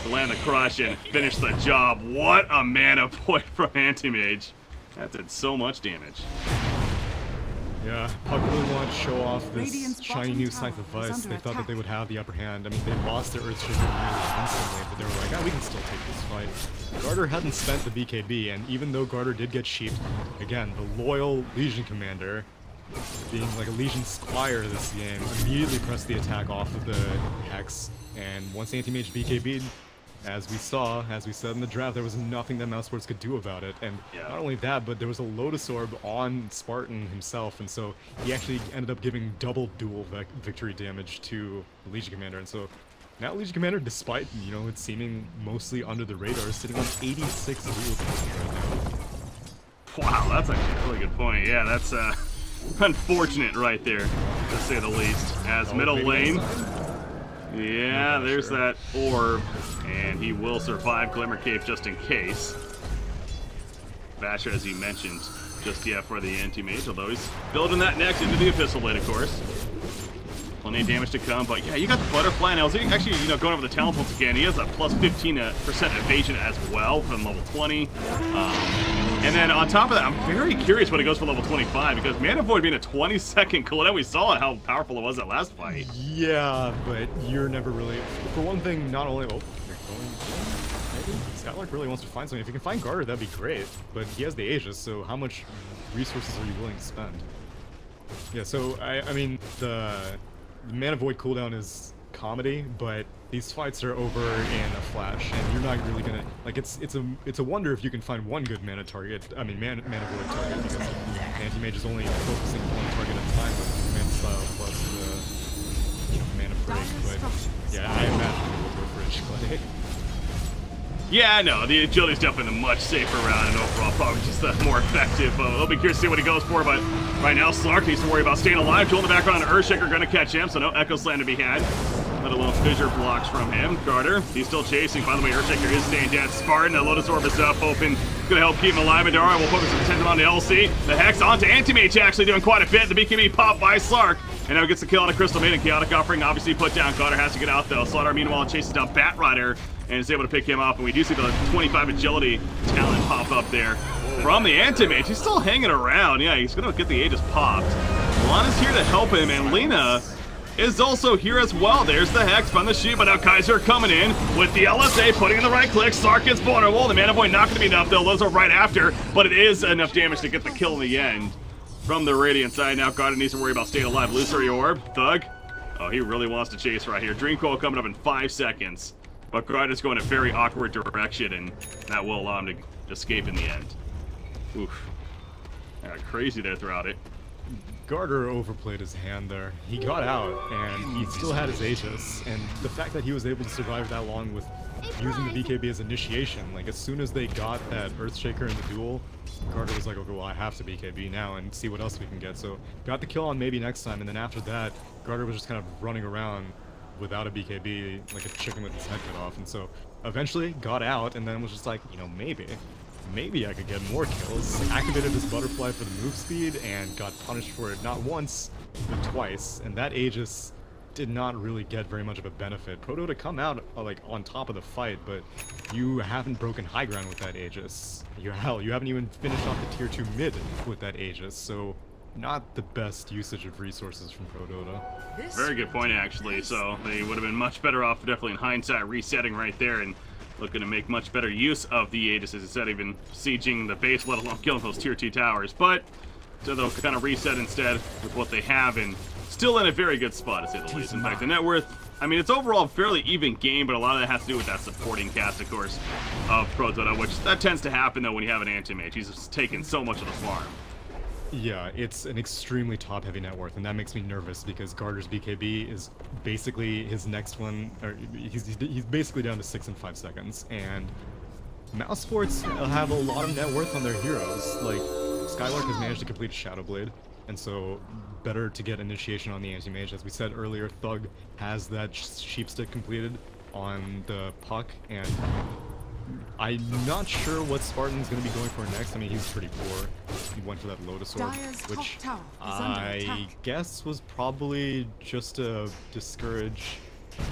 to land the crush and finish the job. What a Mana Void from Anti-Mage. That did so much damage.
Yeah, Puck really wanted to show off this shiny new Scythe of Vice. They thought that they would have the upper hand. I mean, they lost their Earthshaker nearly instantly, but they were like, oh, we can still take this fight. Garter hadn't spent the BKB, and even though Garter did get sheeped, again, the loyal Legion Commander, being like a Legion Squire this game, immediately pressed the attack off of the Hex, and once Anti-Mage BKB'd, as we saw, as we said in the draft, there was nothing that Mousesports could do about it. And not only that, but there was a Lotus Orb on Spartan himself, and so he actually ended up giving double dual victory damage to the Legion Commander. And so now Legion Commander, despite, you know, it seeming mostly under the radar, is sitting on 86 dual damage right now.
Wow, that's actually a really good point. Yeah, that's unfortunate right there, to say the least. As middle lane... Yeah, there's that orb, and he will survive Glimmer Cave just in case. Basher, as he mentioned, just for the Anti-Mage, although he's building that next into the Abyssal Blade, of course. Plenty of damage to come, but yeah, you got the Butterfly. Now, actually, you know, going over the talent pools again, he has a plus 15% evasion as well from level 20. And then on top of that, I'm very curious when it goes for level 25, because Mana Void being a 20-second cooldown, we saw how powerful it was that last fight.
Yeah, but you're never really... For one thing, not only... Oh, you're going... Maybe Skylark really wants to find something. If you can find Garter, that'd be great, but he has the Aegis, so how much resources are you willing to spend? Yeah, so, I mean, the Mana Void cooldown is comedy, but these fights are over in a flash, and you're not really gonna like. It's a wonder if you can find one good mana target. I mean, mana void target, because Anti-Mage is only focusing one target at a time with command style plus the mana break. But yeah, I imagine it will go for Edgeglade.
Yeah, no, the agility's definitely the much safer route, and overall probably just the more effective. I'll be curious to see what he goes for, but right now Slark needs to worry about staying alive. Joel in the background, Earthshaker gonna catch him, so no Echo Slam to be had. Let alone fissure blocks from him. Garter, he's still chasing. By the way, Earthshaker is staying dead. Spartan, the Lotus Orb is up, hoping gonna help keep him alive. Adara will focus some attention on the LC. The Hex onto Anti-Mage, actually doing quite a bit. The BKB pop by Slark, and now gets the kill on a Crystal Maiden. Chaotic Offering obviously put down. Garter has to get out though. Slaughter meanwhile chases down Batrider and is able to pick him up, and we do see the 25 agility talent pop up there from the Anti-Mage. He's still hanging around. Yeah, he's gonna get the Aegis popped. Lana's here to help him, and Lina is also here as well. There's the Hex from the Sheep, but now Kaiser coming in with the LSA, putting in the right click. Sark gets vulnerable. The Mana Void not going to be enough, though. Those are right after, but it is enough damage to get the kill in the end. From the Radiant side, now Garden needs to worry about staying alive. Illusory Orb, Thug. Oh, he really wants to chase right here. Dream Coil coming up in 5 seconds, but Garden's going a very awkward direction, and that will allow him to escape in the end. Oof. Yeah, crazy there throughout it.
Garter overplayed his hand there. He got out, and he still had his Aegis, and the fact that he was able to survive that long with using the BKB as initiation, like as soon as they got that Earthshaker in the duel, Garter was like, okay, well I have to BKB now and see what else we can get. So got the kill on maybe next time, and then after that, Garter was just kind of running around without a BKB, like a chicken with his head cut off, and so eventually got out, and then was just like, you know, maybe I could get more kills. Activated his butterfly for the move speed and got punished for it not once, but twice. And that Aegis did not really get very much of a benefit. ProDotA come out like on top of the fight, but you haven't broken high ground with that Aegis. You haven't even finished off the tier 2 mid with that Aegis. So not the best usage of resources from ProDotA.
Very good point, actually. So they would have been much better off, definitely in hindsight, resetting right there and looking to make much better use of the Aegis instead of even sieging the base, let alone killing those tier 2 towers. But so they'll kind of reset instead with what they have, and still in a very good spot, to say the least. In fact, the net worth, I mean, it's overall a fairly even game, but a lot of that has to do with that supporting cast, of course, of ProDotA, which that tends to happen, though, when you have an anti-mage. He's just taking so much of the farm.
Yeah, it's an extremely top-heavy net worth, and that makes me nervous because Garter's BKB is basically his next one, or he's basically down to 6 and 5 seconds, and Mousesports have a lot of net worth on their heroes. Like, Skylark has managed to complete Shadow Blade, and so better to get initiation on the anti-mage. As we said earlier, Thug has that sheep stick completed on the puck, and I'm not sure what Spartan's going to be going for next. I mean, he's pretty poor. He went for that Lotus Sword, which I guess was probably just to discourage. I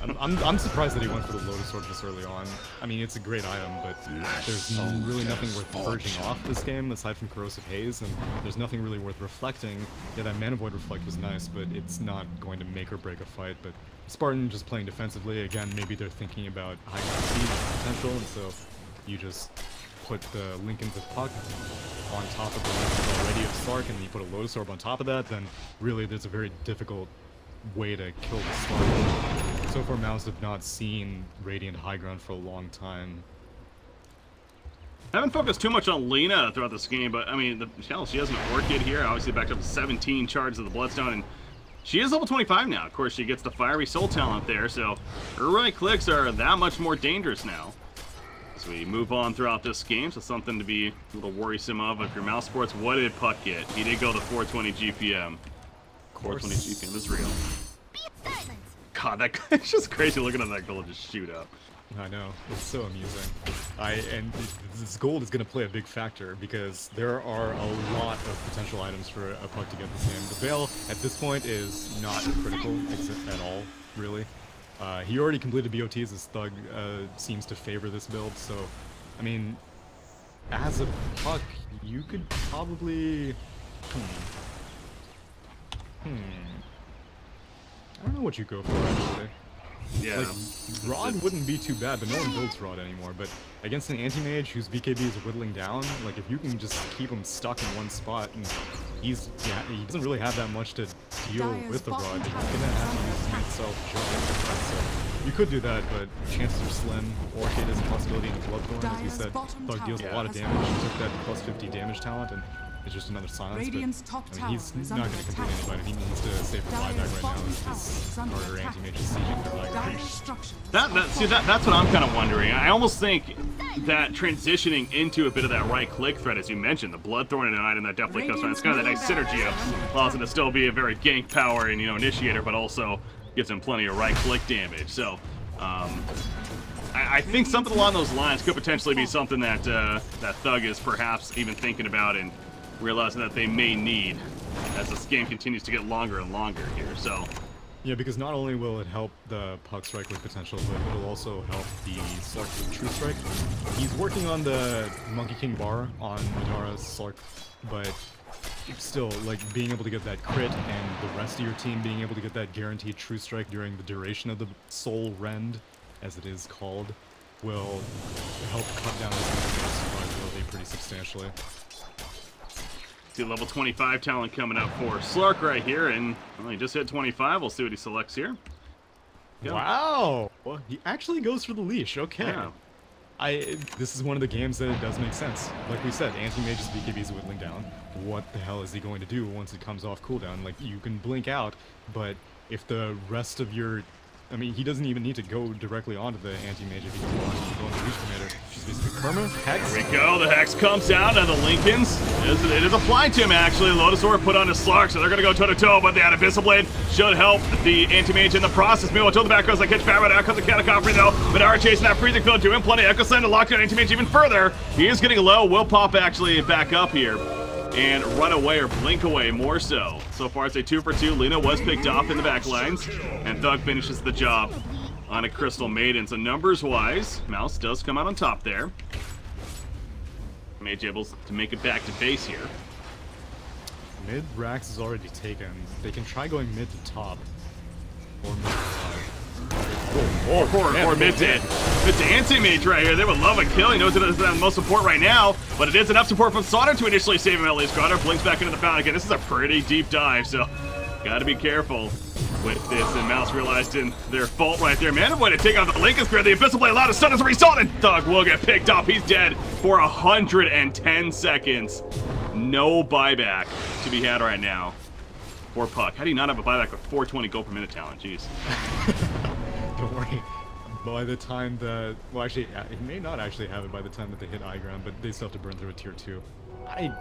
don't know. I'm surprised that he went for the Lotus Sword this early on. I mean, it's a great item, but there's really nothing worth purging off this game aside from Corrosive Haze, and there's nothing really worth reflecting. Yeah, that Mana Void Reflect was nice, but it's not going to make or break a fight. But Spartan just playing defensively, again, maybe they're thinking about high ground speed potential, and so you just put the Linken's puck on top of the Linken's already of Slark, and then you put a Lotus Orb on top of that, then really there's a very difficult way to kill the Slark. So far, Mouse have not seen Radiant high ground for a long time.
I haven't focused too much on Lena throughout this game, but I mean, she has an Orchid here, obviously backed up to 17 charges of the Bloodstone, and she is level 25 now. Of course, she gets the Fiery Soul talent there, so her right clicks are that much more dangerous now. As we move on throughout this game, so something to be a little worrisome of if you're Mousesports. What did Puck get? He did go to 420 GPM. 420 GPM is real. God, that it's just crazy looking at that gold just shoot up.
I know, it's so amusing. And this gold is going to play a big factor because there are a lot of potential items for a Puck to get this game. The Veil at this point is not critical at all, really. He already completed BOTs. His Thug seems to favor this build, so I mean, as a Puck, you could probably. I don't know what you go for, actually.
Yeah.
Like, Rod wouldn't be too bad, but no one builds Rod anymore. But against an anti-mage whose BKB is whittling down, like, if you can just keep him stuck in one spot, and he doesn't really have that much to deal with the Rod, he's gonna have to use his itself to jump into it. So you could do that, but chances are slim. Orchid is a possibility in Bloodthorn, as we said. Thug deals a lot of damage. He took that plus 50 damage talent, and it's just another silence, but I mean, he's not going to complete anybody. He needs to save the buyback right now. His harder anti-mage is sieging for buyback.
See, that's what I'm kind of wondering. I almost think that transitioning into a bit of that right-click threat, as you mentioned, the Bloodthorn and an item that definitely comes from, it's kind of that nice synergy of allows him to still be a very gank power and, you know, initiator, but also gives him plenty of right-click damage. So, I think something along those lines could potentially be something that that Thug is perhaps even thinking about and realizing that they may need as this game continues to get longer and longer here. So
yeah, because not only will it help the Puck strike with potential, but it'll also help the Slark with True Strike. He's working on the Monkey King bar on Madara's Slark, but still, like, being able to get that crit and the rest of your team being able to get that guaranteed True Strike during the duration of the Soul Rend, as it is called, will help cut down this survivability pretty substantially.
See level 25 talent coming up for Slark right here, and well, he just hit 25. We'll see what he selects here.
Go. Wow! Well, he actually goes for the leash. Okay.
Yeah.
This is one of the games that it does make sense. Like we said, anti-mage's BKB is whittling down. What the hell is he going to do once it comes off cooldown? Like, you can blink out, but if the rest of your... I mean, he doesn't even need to go directly onto the anti-mage if he can go on the Reach Commander. She's basically Karma, Hex.
Here we go, the Hex comes out, and the Lincolns, it is applied to him, actually. Lotusaur put on his Slark, so they're going to go toe-to-toe, but the Abyssal Blade should help the anti-mage in the process. Meanwhile, until the back goes, like catch Batman, out comes the Catacombery, though. Madara chasing that freezing field to him, plenty of Echo Slam to lock down anti-mage even further. He is getting low, will pop actually back up here. And run away or blink away more so. So far, it's a 2 for 2. Lina was picked off in the back lines, and Thug finishes the job on a Crystal Maiden. So numbers-wise, Mouse does come out on top there. Mage able to make it back to base here.
Mid Rax is already taken. They can try going mid to top. Or mid to top.
Or mid to anti-mage right here. They would love a kill. He knows it doesn't have the most support right now, but it is enough support from Sauter to initially save him at least. Sauter blinks back into the fountain again. This is a pretty deep dive, so gotta be careful with this. And Mouse realized in their fault right there. Man, way to take out the Lincoln Spear. The Abyssal Blade allowed to stun as a result, and Thug will get picked up. He's dead for 110 seconds. No buyback to be had right now for Puck. How do you not have a buyback with 420 gold per minute talent? Jeez.
Don't worry. By the time that... Well, actually, it may not actually have it by the time that they hit high ground, but they still have to burn through a tier 2. I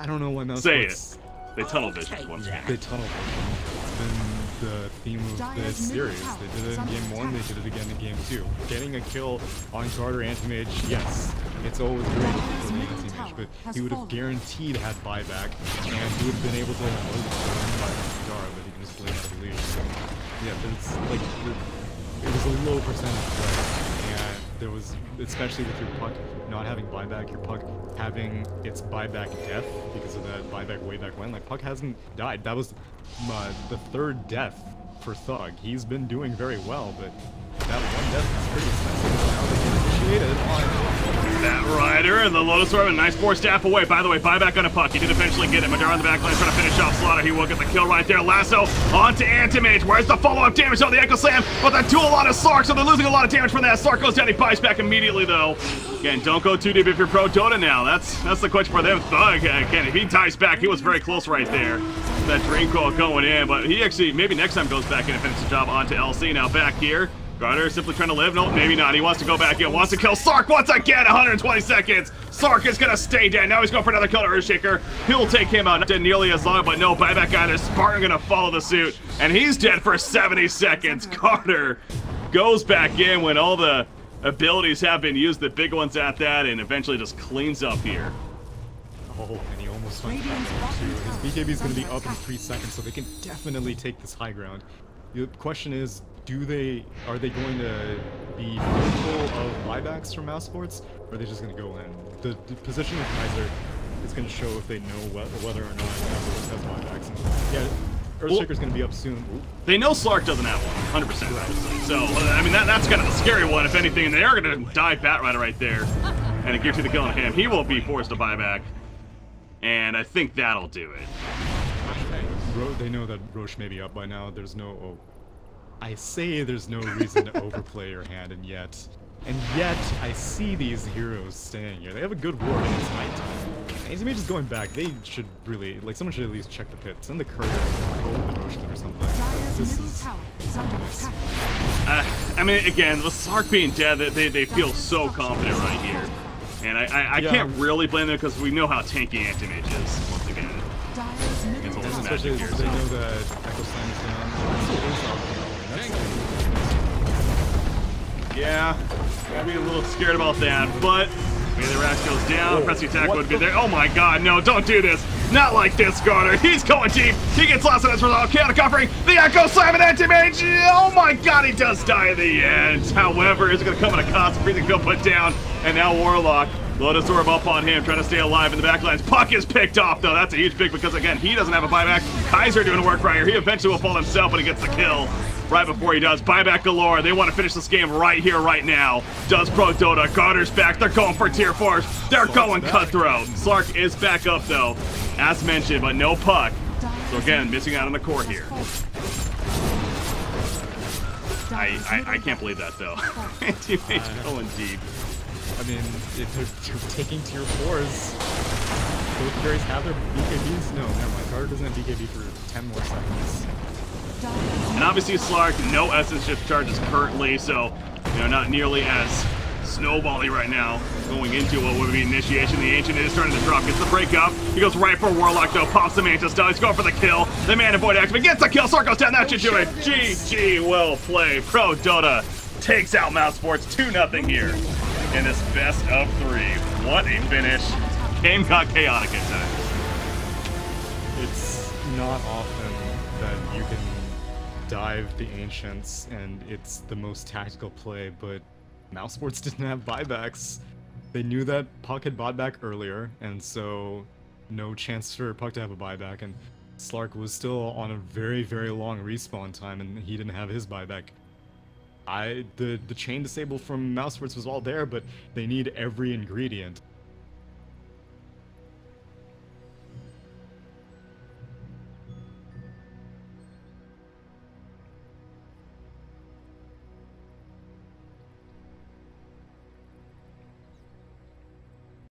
don't know when those...
Say it. They tunnel vision.
They tunnel vision. It's been the theme of this series. They did it in game 1, they did it again in game 2. Getting a kill on Carter Anti-Mage, yes. It's always great for the anti-mage, but he would have guaranteed had buyback, and he would have been able to avoid the by Madara, but he can just blink out of the leash. So, yeah, but it's like, it was a low percentage play, and there was, especially with your Puck not having buyback, your Puck having its buyback death because of that buyback way back when. Like, Puck hasn't died. That was the 3rd death for Thug. He's been doing very well, but that one death is pretty expensive. Now they can initiate it on
that Rider, and the Lotus Orb, a nice 4 staff away. By the way, buyback on a Puck. He did eventually get it. Madara on the back line trying to finish off Slaughter. He will get the kill right there. Lasso onto Anti-Mage. Where's the follow-up damage on the Echo Slam? But they do a lot of Slark, so they're losing a lot of damage from that. Slark goes down. He buys back immediately, though. Again, don't go too deep if you're ProDotA now. That's the question for them. Thug, again, if he dies back, he was very close right there. That Dream Coil going in, but he actually, maybe next time goes back in and finishes the job onto LC. Now back here. Garter simply trying to live. No, maybe not. He wants to go back in. Wants to kill Sark once again. 120 seconds. Sark is going to stay dead. Now he's going for another kill to Earthshaker. He'll take him out. Not dead nearly as long, but no buyback either. Spartan going to follow the suit. And he's dead for 70 seconds. Carter goes back in when all the abilities have been used. The big ones at that. And eventually just cleans up here.
Oh, and he almost went back too. His BKB is going to be up in 3 seconds, so they can definitely take this high ground. The question is, are they going to be fearful of buybacks from Mousesports, or are they just going to go in? The position of Kaiser is going to show if they know whether or not Mousesports has buybacks. And, yeah, Earthshaker's going to be up soon. Ooh.
They know Slark doesn't have one, 100%. Right. So, I mean, that's kind of the scary one, if anything, and they are going to dive Batrider right there, and it gives you the kill on him. He will be forced to buy back, and I think that'll do it.
They know that Roche may be up by now. There's no... Oh. I say there's no reason to overplay your hand, and yet I see these heroes staying here. They have a good ward, and it's nighttime. Anti-Mage is going back. They should really, like, someone should at least check the pit. Send the courier over the Roche or something. This is...
I mean, again, with Sark being dead, they feel so confident right here. And I can't really blame them because we know how tanky Anti-Mage is, once again.
Especially if they know that Echo Slam is down.
Yeah, gotta be a little scared about that, but maybe the Rax goes down, press the attack would be there. Oh my god, no, don't do this. Not like this, Garter. He's going deep. He gets lost in this result. Chaotic offering the Echo Slam and Anti-Mage. Oh my god, he does die at the end. However, it's gonna come at a cost. Freezing Field put down, and now Warlock. Lotus Orb up on him, trying to stay alive in the backlines. Puck is picked off, though. That's a huge pick because, again, he doesn't have a buyback. Kaiser doing work right here. He eventually will fall himself, but he gets the kill right before he does. Buyback galore. They want to finish this game right here, right now. Does ProDotA. Garter's back. They're going for tier 4s. They're going cutthroat. Slark is back up, though, as mentioned, but no Puck. So, again, missing out on the core here. I can't believe that though. Teammates going deep.
I mean, if they're taking tier 4s, both carries have their BKBs. No, never mind. Carter doesn't have BKB for 10 more seconds.
And obviously Slark, no essence shift charges currently, so not nearly as snowbally right now. Going into what would be initiation. The Ancient is starting to drop, gets the break up. He goes right for Warlock though, pops the Mantis down. He's going for the kill. The Man Void activate gets the kill. Slark goes down. That should do it. GG, well played. ProDotA takes out Mousesports 2-0 here in this best of 3. What a finish. Game got chaotic at times.
It's not often that you can dive the Ancients and it's the most tactical play, but Mousesports didn't have buybacks. They knew that Puck had bought back earlier, and so no chance for Puck to have a buyback, and Slark was still on a very, very long respawn time, and he didn't have his buyback. The chain disable from Mousesports was all there, but they need every ingredient.